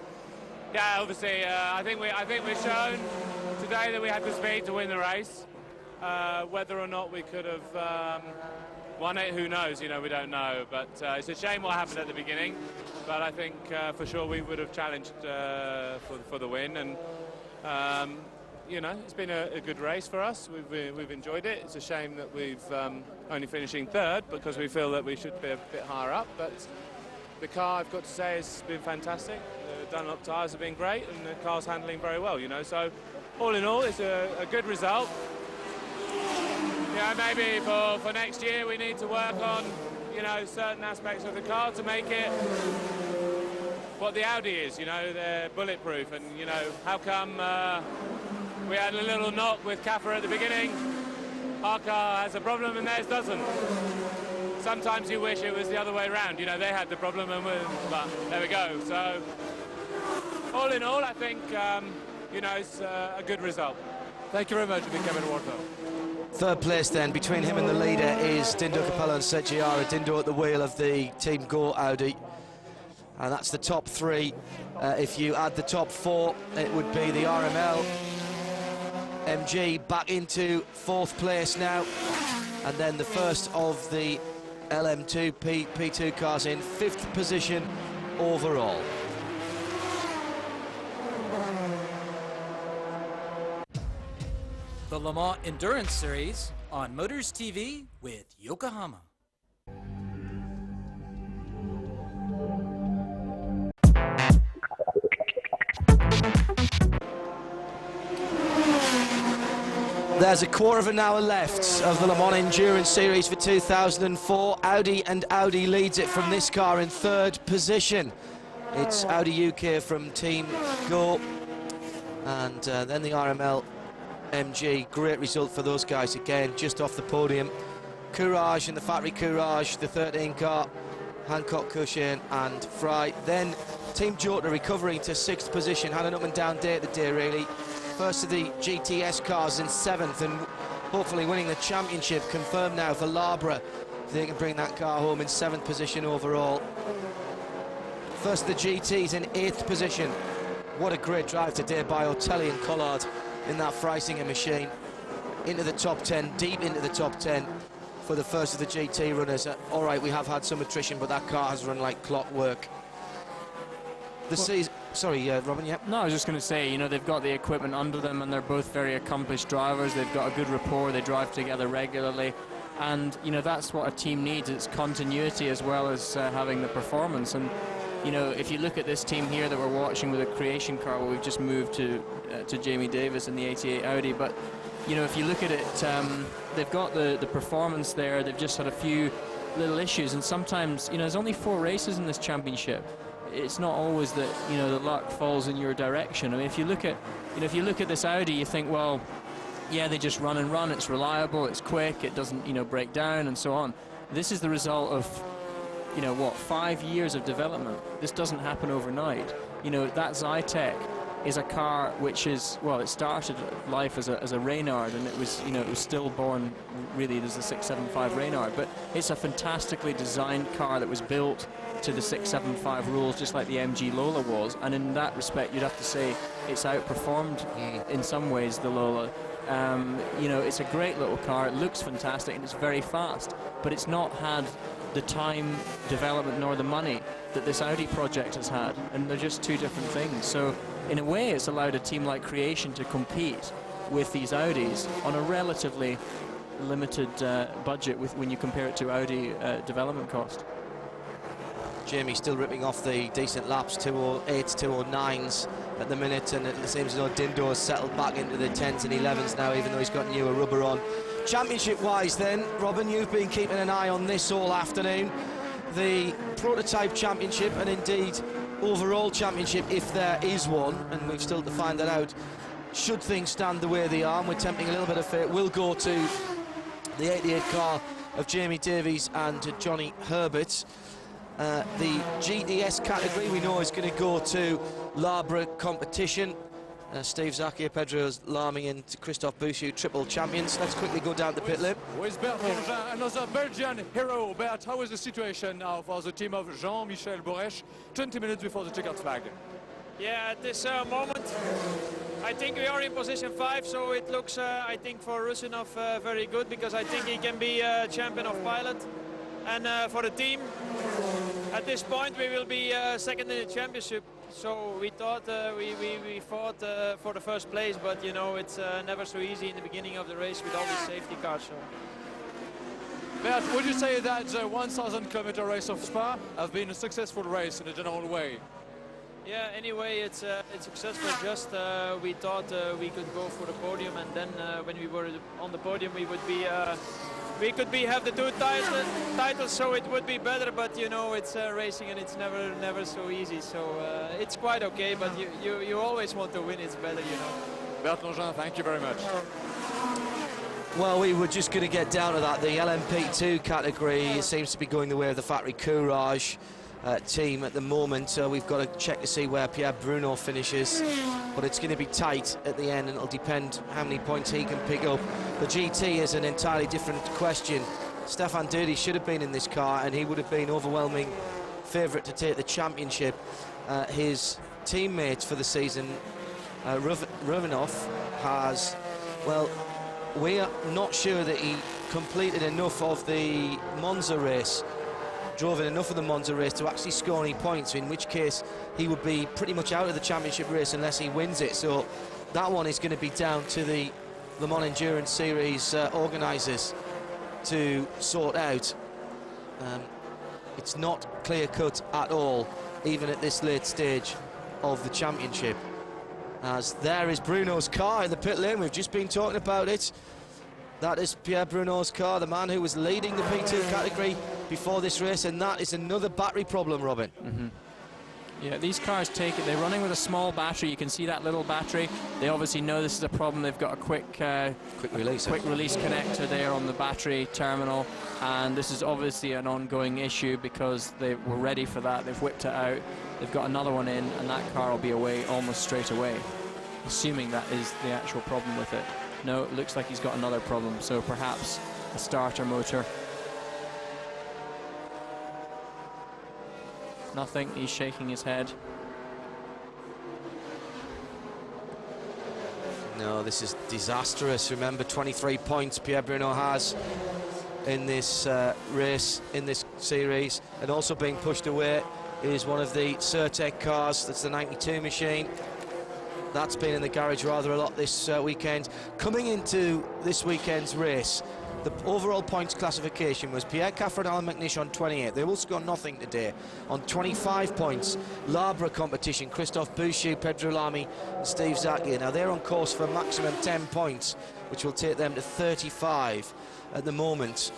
yeah, obviously, I think we've shown today that we had the speed to win the race. Whether or not we could have won it, who knows? You know, we don't know. But it's a shame what happened at the beginning. But I think for sure we would have challenged for the win. And you know, it's been a good race for us. We've enjoyed it. It's a shame that we've only finishing third because we feel that we should be a bit higher up. But the car, I've got to say, has been fantastic. The Dunlop tyres have been great, and the car's handling very well. You know, so all in all, it's a good result. Yeah, maybe for next year we need to work on, you know, certain aspects of the car to make it what the Audi is. You know, they're bulletproof, and you know, how come we had a little knock with Kaffer at the beginning? Our car has a problem and theirs doesn't. Sometimes you wish it was the other way around. You know, they had the problem and but there we go. So all in all, I think you know, it's a good result. Thank you very much, Kevin Walter. Third place then, between him and the leader is Dindo Capello and Sergiara. Dindo at the wheel of the Team Go Audi. And that's the top three. If you add the top four, it would be the RML MG back into fourth place now. And then the first of the LM2 P2 cars in fifth position overall. The Le Mans Endurance Series on Motors TV with Yokohama. There's a quarter of an hour left of the Le Mans Endurance Series for 2004. Audi, and Audi leads it from this car in third position. It's Audi UK from Team Go, and then the RML MG. Great result for those guys again, just off the podium. Courage in the factory Courage, the 13 car, Hancock, Cushion and Fry. Then Team Jota recovering to sixth position, had an up and down day at the day really. First of the GTS cars in seventh, and hopefully winning the championship. Confirmed now for Labra, they can bring that car home in seventh position overall. First of the GTs in eighth position. What a great drive today by Otelli and Collard in that Freisinger machine. Into the top 10, deep into the top 10 for the first of the GT runners. All right, we have had some attrition, but that car has run like clockwork. The season... Sorry, Robin, yeah? No, I was just going to say, you know, they've got the equipment under them and they're both very accomplished drivers. They've got a good rapport, they drive together regularly. And, you know, that's what a team needs. It's continuity as well as having the performance. And, you know, if you look at this team here that we're watching with a creation car, well, we've just moved to Jamie Davis in the 88 Audi. But, you know, if you look at it, they've got the performance there. They've just had a few little issues. And sometimes, you know, there's only 4 races in this championship. It's not always that, you know, the luck falls in your direction. I mean, if you look at this Audi, you think, well, yeah, they just run and run. It's reliable, it's quick, it doesn't, you know, break down and so on. This is the result of, you know, what, 5 years of development. This doesn't happen overnight. You know, that Zytek is a car which is, well, it started life as a Reynard, and it was, you know, it was stillborn really as a 675 Reynard, but it's a fantastically designed car that was built to the 675 rules, just like the MG Lola was, and in that respect you'd have to say it's outperformed in some ways the Lola. You know, it's a great little car, it looks fantastic and it's very fast, but it's not had the time, development nor the money that this Audi project has had, and they're just two different things. So in a way it's allowed a team like Creation to compete with these Audis on a relatively limited budget when you compare it to Audi development cost. Jamie still ripping off the decent laps, 208s, 209s at the minute, and it seems as though Dindo has settled back into the 10s and 11s now, even though he's got newer rubber on. Championship-wise then, Robin, you've been keeping an eye on this all afternoon. The prototype championship, and indeed overall championship, if there is one, and we've still to find that out, should things stand the way they are, and we're tempting a little bit of fate, will go to the 88 car of Jamie Davies and Johnny Herbert. The GTS category we know is going to go to Labra Competition. Steve Zacchia, Pedro Lamy and Christophe Bouchou, triple champions. Let's quickly go down the pit lip. With Bert Longin, another Belgian hero. Bert, how is the situation now for the team of Jean-Michel Bourech, 20 minutes before the checkered flag? Yeah, at this moment, I think we are in position 5, so it looks, I think, for Rusinov very good, because I think he can be champion of pilot. And for the team, at this point, we will be second in the championship. So we thought we fought for the first place, but you know, it's never so easy in the beginning of the race with all these safety cars. So. Bert, would you say that the 1,000-kilometer race of Spa has been a successful race in a general way? Yeah, anyway, it's successful. Just we thought we could go for the podium, and then when we were on the podium, we would be we could have the 2 titles, so it would be better. But you know, it's racing, and it's never so easy. So it's quite okay. But you always want to win. It's better, you know. Bert Longin, thank you very much. Well, we were just going to get down to that. The LMP2 category seems to be going the way of the factory Courage team at the moment. We've got to check to see where Pierre Bruno finishes, but it's going to be tight at the end, and it'll depend how many points he can pick up. The GT is an entirely different question. Stefan Dirty should have been in this car, and he would have been overwhelming favourite to take the championship. His teammates for the season, Ruvinov, has, well, we are not sure that he completed enough of the Monza race, drove in enough of the Monza race to actually score any points, in which case he would be pretty much out of the championship race unless he wins it. So that one is going to be down to the Le Mans Endurance Series organisers to sort out. It's not clear-cut at all, even at this late stage of the championship. As there is Bruno's car in the pit lane. We've just been talking about it. That is Pierre Bruno's car, the man who was leading the P2 category before this race, and that is another battery problem, Robin. Yeah, these cars take it. They're running with a small battery. You can see that little battery. They obviously know this is a problem. They've got a quick release connector there on the battery terminal, and this is obviously an ongoing issue because they were ready for that. They've whipped it out. They've got another one in, and that car will be away almost straight away, assuming that is the actual problem with it. No, it looks like he's got another problem, so perhaps a starter motor. Nothing, he's shaking his head. No, this is disastrous. Remember, 23 points Pierre Bruno has in this race, in this series, and also being pushed away is one of the Certec cars. That's the 92 machine. That's been in the garage rather a lot this weekend. Coming into this weekend's race, the overall points classification was Pierre Caffer and Alan McNish on 28. They will score nothing today. On 25 points, Labra competition, Christophe Bouchou, Pedro Lamy and Steve Zacchia. Now they're on course for maximum 10 points, which will take them to 35 at the moment,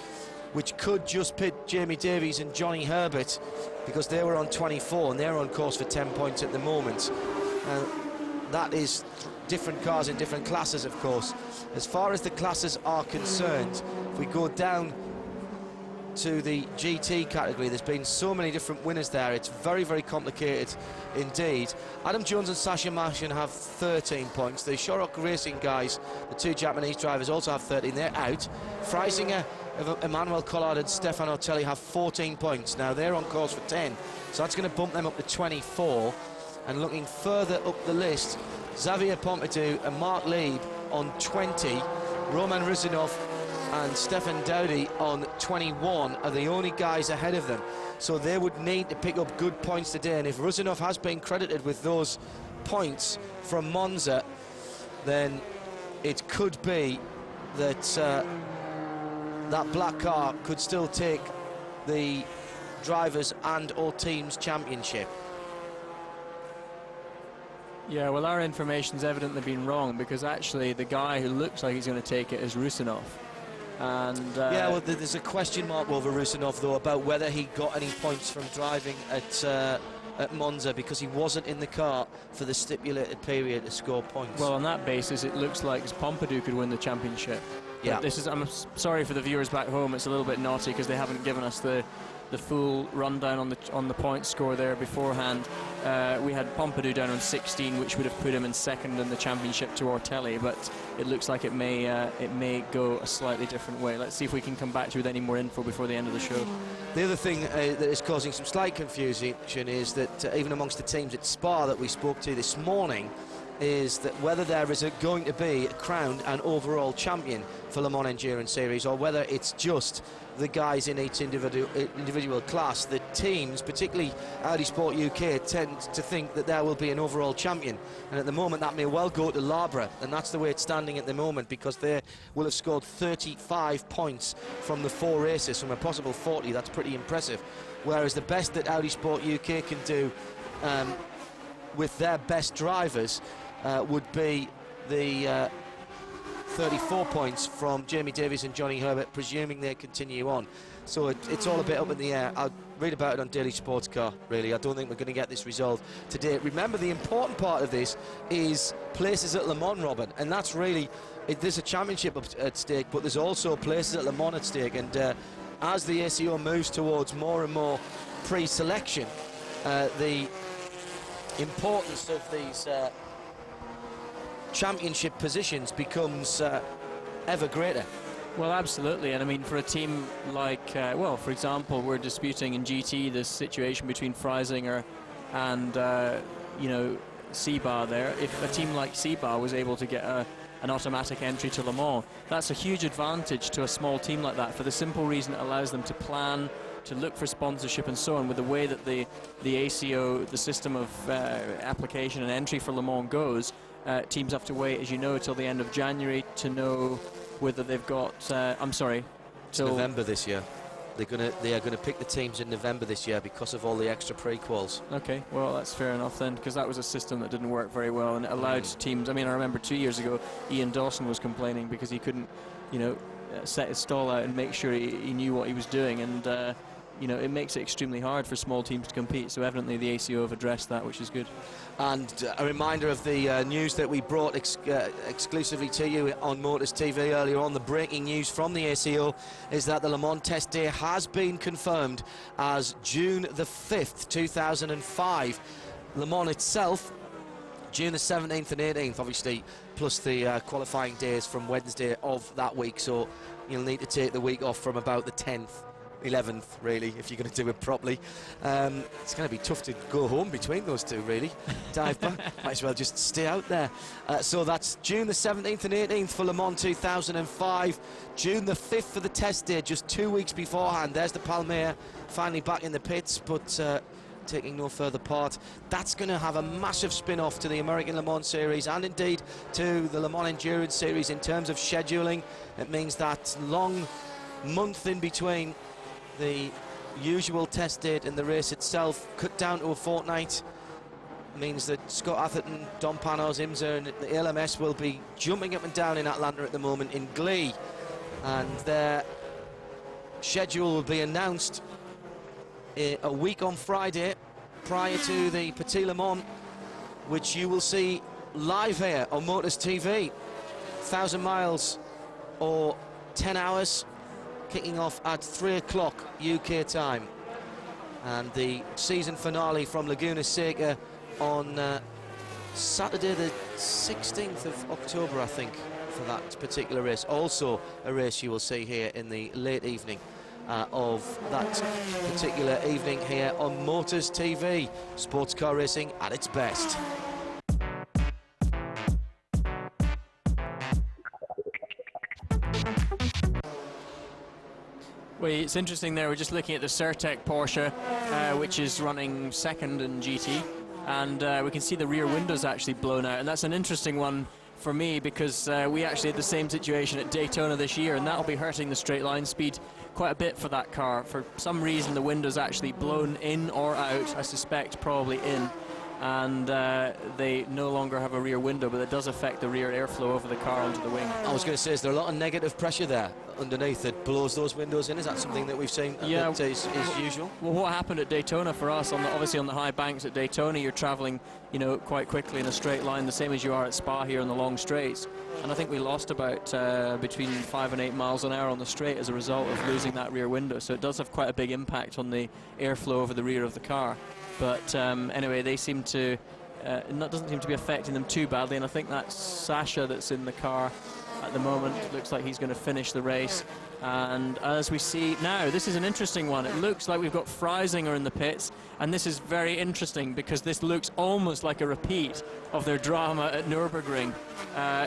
which could just pit Jamie Davies and Johnny Herbert, because they were on 24 and they're on course for 10 points at the moment. That is different cars in different classes, of course. As far as the classes are concerned, if we go down to the GT category, there's been so many different winners there. It's very, very complicated indeed. Adam Jones and Sasha Martian have 13 points. The Shorrock Racing guys, the 2 Japanese drivers, also have 13. They're out. Freisinger, Emmanuel Collard and Stefan Otelli have 14 points. Now they're on course for 10, so that's going to bump them up to 24. And looking further up the list, Xavier Pompidou and Mark Lieb on 20, Roman Rusinov and Stefan Dowdy on 21 are the only guys ahead of them. So they would need to pick up good points today, and if Rusinov has been credited with those points from Monza, then it could be that that black car could still take the drivers and or teams championship. Yeah, well, our information's evidently been wrong, because actually the guy who looks like he's going to take it is Rusinov. And yeah, well, there's a question mark over Rusinov, though, about whether he got any points from driving at Monza, because he wasn't in the car for the stipulated period to score points. Well, on that basis, it looks like Pompidou could win the championship. Yeah. But this is, I'm sorry for the viewers back home, it's a little bit naughty because they haven't given us the full rundown on the point score there beforehand. We had Pompidou down on 16, which would have put him in second in the championship to Ortelli, but it looks like it may go a slightly different way. Let's see if we can come back to you with any more info before the end of the show. The other thing that is causing some slight confusion is that even amongst the teams at Spa that we spoke to this morning, is that whether there is going to be crowned an overall champion for Le Mans Endurance Series, or whether it's just the guys in each individual class. The teams, particularly Audi Sport UK, tend to think that there will be an overall champion, and at the moment that may well go to Labra, and that's the way it's standing at the moment, because they will have scored 35 points from the 4 races, from a possible 40. That's pretty impressive, whereas the best that Audi Sport UK can do with their best drivers would be the 34 points from Jamie Davies and Johnny Herbert, presuming they continue on. So it's all a bit up in the air. I'll read about it on Daily Sports Car, really. I don't think we're going to get this resolved today. Remember, the important part of this is places at Le Mans, Robin, and that's really, there's a championship at stake, but there's also places at Le Mans at stake, and as the ACO moves towards more and more pre-selection, the importance of these championship positions becomes ever greater. Well, absolutely, and I mean, for a team like, well, for example, we're disputing in GT this situation between Freisinger and, you know, Seba there. If a team like Seba was able to get an automatic entry to Le Mans, that's a huge advantage to a small team like that, for the simple reason it allows them to plan, to look for sponsorship and so on. With the way that the ACO, the system of application and entry for Le Mans goes, teams have to wait, as you know, till the end of January to know whether they've got, I'm sorry, till November this year. They are gonna pick the teams in November this year because of all the extra pre-quals. Okay, well, that's fair enough then, because that was a system that didn't work very well, and it allowed teams. I mean, I remember 2 years ago, Ian Dawson was complaining because he couldn't, you know, set his stall out and make sure he knew what he was doing, and you know, it makes it extremely hard for small teams to compete. So evidently the ACO have addressed that, which is good. And a reminder of the news that we brought exclusively to you on Motors TV earlier on. The breaking news from the ACO is that the Le Mans test day has been confirmed as June the 5th, 2005. Le Mans itself, June the 17th and 18th, obviously, plus the qualifying days from Wednesday of that week. So you'll need to take the week off from about the 10th. 11th, really, if you're going to do it properly. It's going to be tough to go home between those two, really. Dive back, might as well just stay out there. So that's June the 17th and 18th for Le Mans 2005. June the 5th for the test day, just 2 weeks beforehand. There's the Palmeiras finally back in the pits, but taking no further part. That's going to have a massive spin-off to the American Le Mans Series, and indeed to the Le Mans Endurance Series in terms of scheduling. It means that long month in between the usual test date and the race itself, cut down to a fortnight, means that Scott Atherton, Don Panos, IMSA and the LMS will be jumping up and down in Atlanta at the moment in glee, and their schedule will be announced a week on Friday prior to the Petit Le Mans, which you will see live here on Motors TV. 1,000 miles or 10 hours, kicking off at 3 o'clock UK time, and the season finale from Laguna Seca on Saturday the 16th of October, I think, for that particular race. Also a race you will see here in the late evening of that particular evening here on Motors TV. Sports car racing at its best. Well, it's interesting there, we're just looking at the Certec Porsche, which is running second in GT, and we can see the rear windows actually blown out, and that's an interesting one for me, because we actually had the same situation at Daytona this year, and that'll be hurting the straight line speed quite a bit for that car. For some reason the window's actually blown in or out, I suspect probably in, and they no longer have a rear window, but it does affect the rear airflow over the car onto the wing. I was going to say, is there a lot of negative pressure there underneath that blows those windows in? Is that something that we've seen that is usual? Well, what happened at Daytona for us, obviously on the high banks at Daytona, you're traveling, you know, quite quickly in a straight line, the same as you are at Spa here in the long straights. And I think we lost about between 5 and 8 miles an hour on the straight as a result of losing that rear window. So it does have quite a big impact on the airflow over the rear of the car. But anyway, they seem to, doesn't seem to be affecting them too badly, and I think that's Sasha that's in the car at the moment. Looks like he's going to finish the race. And as we see now, this is an interesting one. It looks like we've got Freisinger in the pits, and this is very interesting because this looks almost like a repeat of their drama at Nürburgring.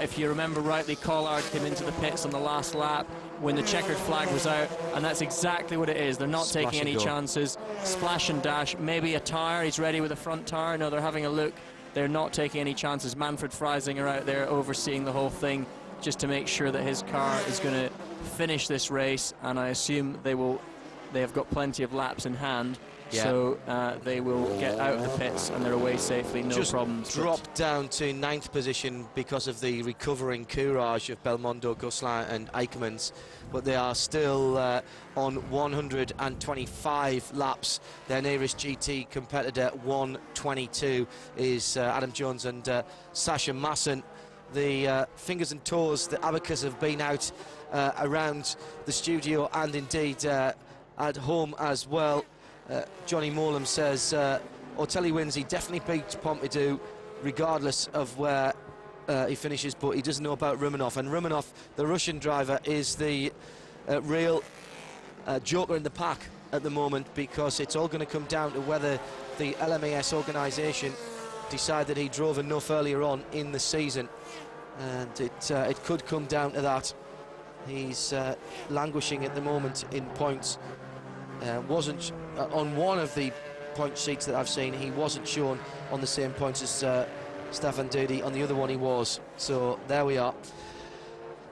If you remember rightly, Collard came into the pits on the last lap when the checkered flag was out, and that's exactly what it is. They're not taking any chances. Splash and dash, maybe a tyre. He's ready with a front tyre. No, they're having a look. They're not taking any chances. Manfred Freisinger out there overseeing the whole thing, just to make sure that his car is going to finish this race, and I assume they have got plenty of laps in hand, so they will get out of the pits and they're away safely, no problems. Dropped down to 9th position because of the recovering courage of Belmondo, Gosselin and Eijkmans, but they are still on 125 laps. Their nearest GT competitor, 122, is Adam Jones and Sasha Masson. The fingers and toes, the abacus have been out around the studio and indeed at home as well. Johnny Morlam says Ortelli wins. He definitely beats Pompidou regardless of where he finishes, but he doesn't know about Romanov. And Romanov, the Russian driver, is the real joker in the pack at the moment, because it's all going to come down to whether the LMES organisation decide that he drove enough earlier on in the season, and it could come down to that. He's languishing at the moment in points. Wasn't on one of the point sheets that I've seen, he wasn't shown on the same points as Stefan Dudi. On the other one he was, so there we are.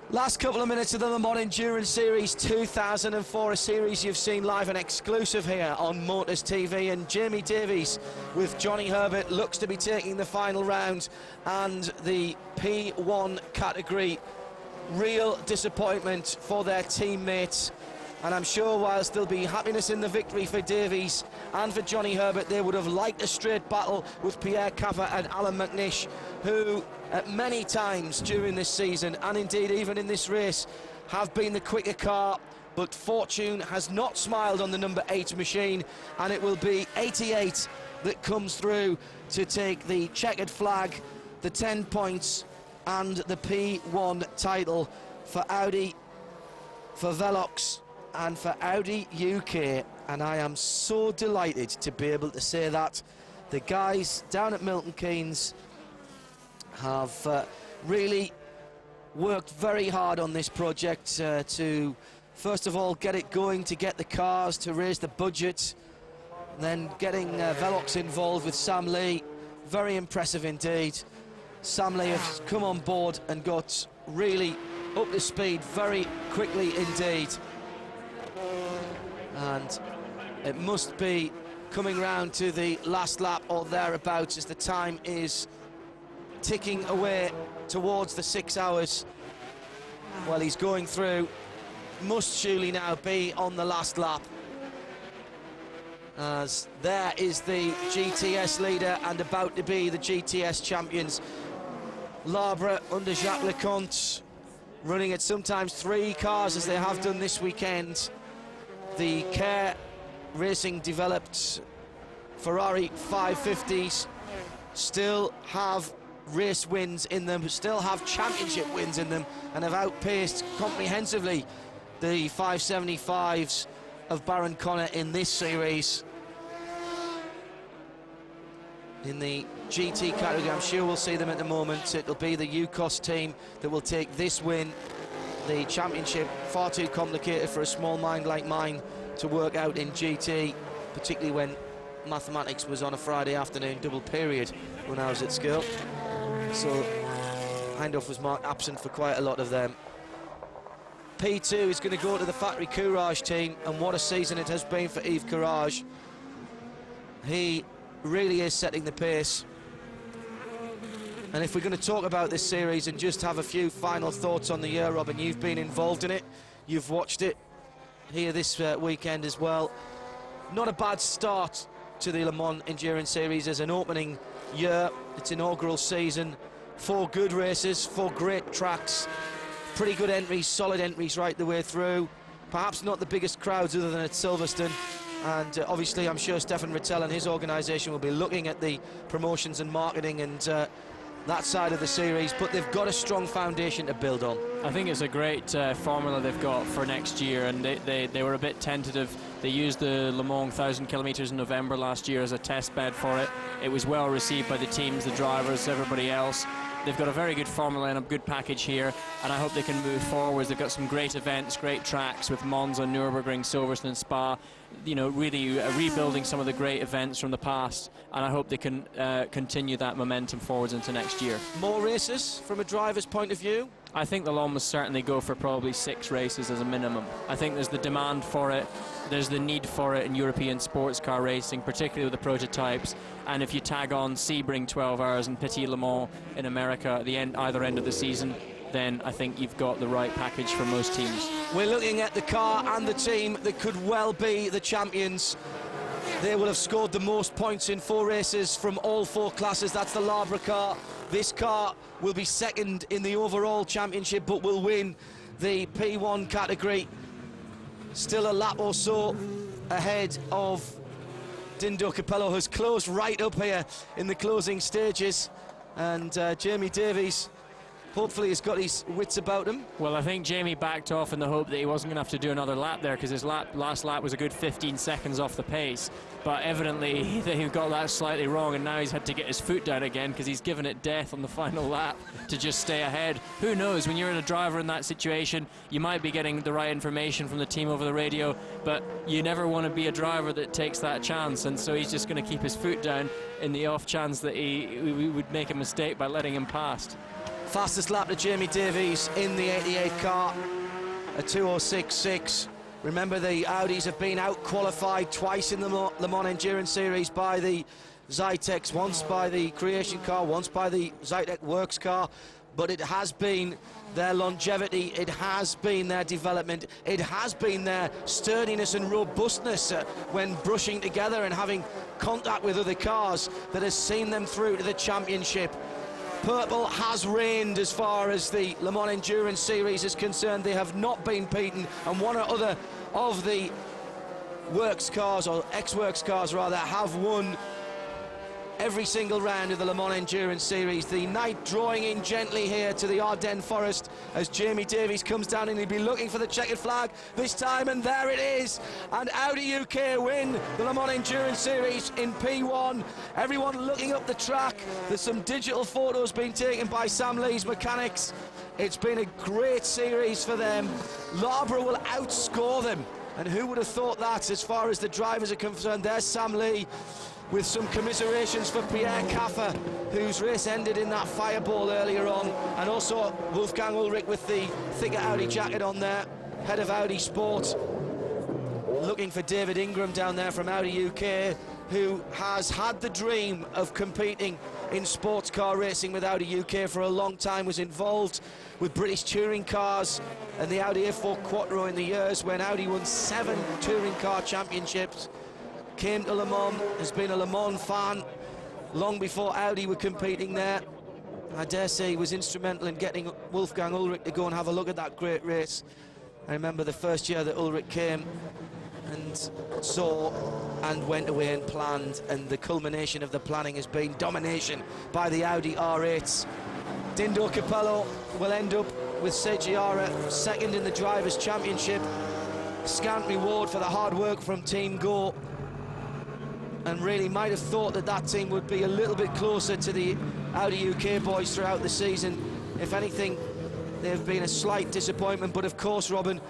Last couple of minutes of the Le Mans Endurance Series 2004, a series you've seen live and exclusive here on Motors TV, and Jamie Davies with Johnny Herbert looks to be taking the final round, and the P1 category. Real disappointment for their teammates, and I'm sure whilst there'll be happiness in the victory for Davies and for Johnny Herbert, they would have liked a straight battle with Pierre Caffer and Alan McNish, who many times during this season, and indeed even in this race, have been the quicker car, but fortune has not smiled on the number 8 machine, and it will be 88 that comes through to take the checkered flag, the 10 points and the P1 title for Audi, for Veloqx and for Audi UK. And I am so delighted to be able to say that. The guys down at Milton Keynes have really worked very hard on this project to first of all get it going, to get the cars, to raise the budget, then getting Veloqx involved with Sam Lee. Very impressive indeed. Sam Lee has come on board and got really up to speed very quickly indeed, and it must be coming round to the last lap or thereabouts as the time is ticking away towards the 6 hours. Well, he's going through, must surely now be on the last lap, as there is the GTS leader and about to be the GTS champions. Labre under Jacques Leconte, running at sometimes 3 cars as they have done this weekend. The Care Racing developed Ferrari 550s still have race wins in them, still have championship wins in them, and have outpaced comprehensively the 575s of Baron Connor in this series. In the GT category, I'm sure we'll see them at the moment. It'll be the UCOS team that will take this win. The championship, far too complicated for a small mind like mine to work out in GT, particularly when mathematics was on a Friday afternoon double period when I was at school. So Hindhoff was marked absent for quite a lot of them. P2 is going to go to the Factory Courage team, and what a season it has been for Yves Courage. He really is setting the pace. And if we're going to talk about this series and just have a few final thoughts on the year, Robin, you've been involved in it, you've watched it here this weekend as well. Not a bad start to the Le Mans Endurance Series as an opening year, its inaugural season. 4 good races, 4 great tracks, pretty good entries, solid entries right the way through. Perhaps not the biggest crowds other than at Silverstone, And obviously, I'm sure Stefan Rittel and his organisation will be looking at the promotions and marketing and that side of the series, but they've got a strong foundation to build on. I think it's a great formula they've got for next year, and they were a bit tentative. They used the Le Mans 1,000 kilometres in November last year as a test bed for it. It was well received by the teams, the drivers, everybody else. They've got a very good formula and a good package here, and I hope they can move forwards. They've got some great events, great tracks with Monza, Nürburgring, Silverstone and Spa, you know, really rebuilding some of the great events from the past, and I hope they can continue that momentum forwards into next year. More races from a driver's point of view? I think they'll almost certainly go for probably 6 races as a minimum. I think there's the demand for it, there's the need for it in European sports car racing, particularly with the prototypes, and if you tag on Sebring 12 hours and Petit Le Mans in America at the end, either end of the season, then I think you've got the right package for most teams. We're looking at the car and the team that could well be the champions. They will have scored the most points in 4 races from all 4 classes. That's the Labra car. This car will be second in the overall championship, but will win the P1 category. Still a lap or so ahead of Dindo Capello, who's closed right up here in the closing stages. And Jamie Davies hopefully has got his wits about him. Well, I think Jamie backed off in the hope that he wasn't going to have to do another lap there, because his last lap was a good 15 seconds off the pace. But evidently he got that slightly wrong, and now he's had to get his foot down again because he's given it death on the final lap to just stay ahead. Who knows, when you're a driver in that situation, you might be getting the right information from the team over the radio, but you never want to be a driver that takes that chance, and so he's just going to keep his foot down in the off chance that we would make a mistake by letting him past. Fastest lap to Jamie Davies in the 88 car, a 2:06.6. Remember, the Audis have been out-qualified twice in the Le Mans Endurance Series by the Zytex, once by the Creation car, once by the Zytec Works car, but it has been their longevity, it has been their development, it has been their sturdiness and robustness when brushing together and having contact with other cars that has seen them through to the championship. Purple has reigned as far as the Le Mans Endurance Series is concerned. They have not been beaten, and one or other of the Works cars, or ex-Works cars rather, have won every single round of the Le Mans Endurance Series. The night drawing in gently here to the Ardennes Forest as Jamie Davies comes down, and he'll be looking for the checkered flag this time, and there it is. And Audi UK win the Le Mans Endurance Series in P1. Everyone looking up the track. There's some digital photos being taken by Sam Lee's mechanics. It's been a great series for them. Labra will outscore them, and who would have thought that as far as the drivers are concerned. There's Sam Lee with some commiserations for Pierre Caffer, whose race ended in that fireball earlier on, and also Wolfgang Ulrich with the thicker Audi jacket on there, head of Audi Sport. Looking for David Ingram down there from Audi UK, who has had the dream of competing in sports car racing with Audi UK for a long time, was involved with British touring cars and the Audi A4 Quattro in the years when Audi won 7 touring car championships. Came to Le Mans, has been a Le Mans fan long before Audi were competing there. I dare say he was instrumental in getting Wolfgang Ulrich to go and have a look at that great race. I remember the first year that Ulrich came and saw and went away and planned, and the culmination of the planning has been domination by the Audi R8s. Dindo Capello will end up with Segiara second in the Drivers' Championship. Scant reward for the hard work from Team Go, and really might have thought that that team would be a little bit closer to the Audi UK boys throughout the season. If anything, they've been a slight disappointment, but of course, Robin,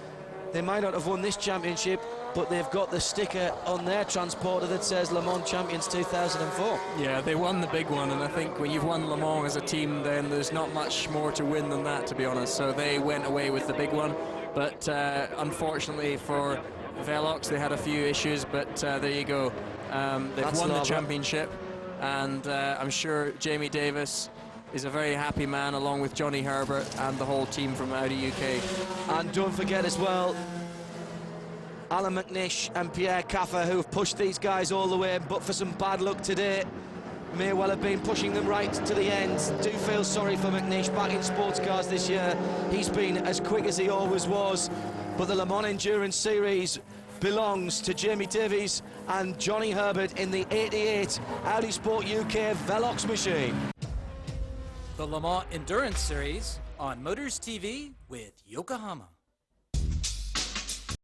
they might not have won this championship, but they've got the sticker on their transporter that says Le Mans Champions 2004. Yeah, they won the big one, and I think when you've won Le Mans as a team, then there's not much more to win than that, to be honest. So they went away with the big one, but unfortunately for Veloqx, they had a few issues, but there you go. They've won the championship, and I'm sure Jamie Davis is a very happy man, along with Johnny Herbert and the whole team from Audi UK. And don't forget as well, Alan McNish and Pierre Caffer, who have pushed these guys all the way, but for some bad luck today, may well have been pushing them right to the end. Do feel sorry for McNish, back in sports cars this year. He's been as quick as he always was, but the Le Mans Endurance Series belongs to Jamie Davies and Johnny Herbert in the 88 Audi Sport UK Veloqx machine. The Le Mans Endurance Series on Motors TV with Yokohama.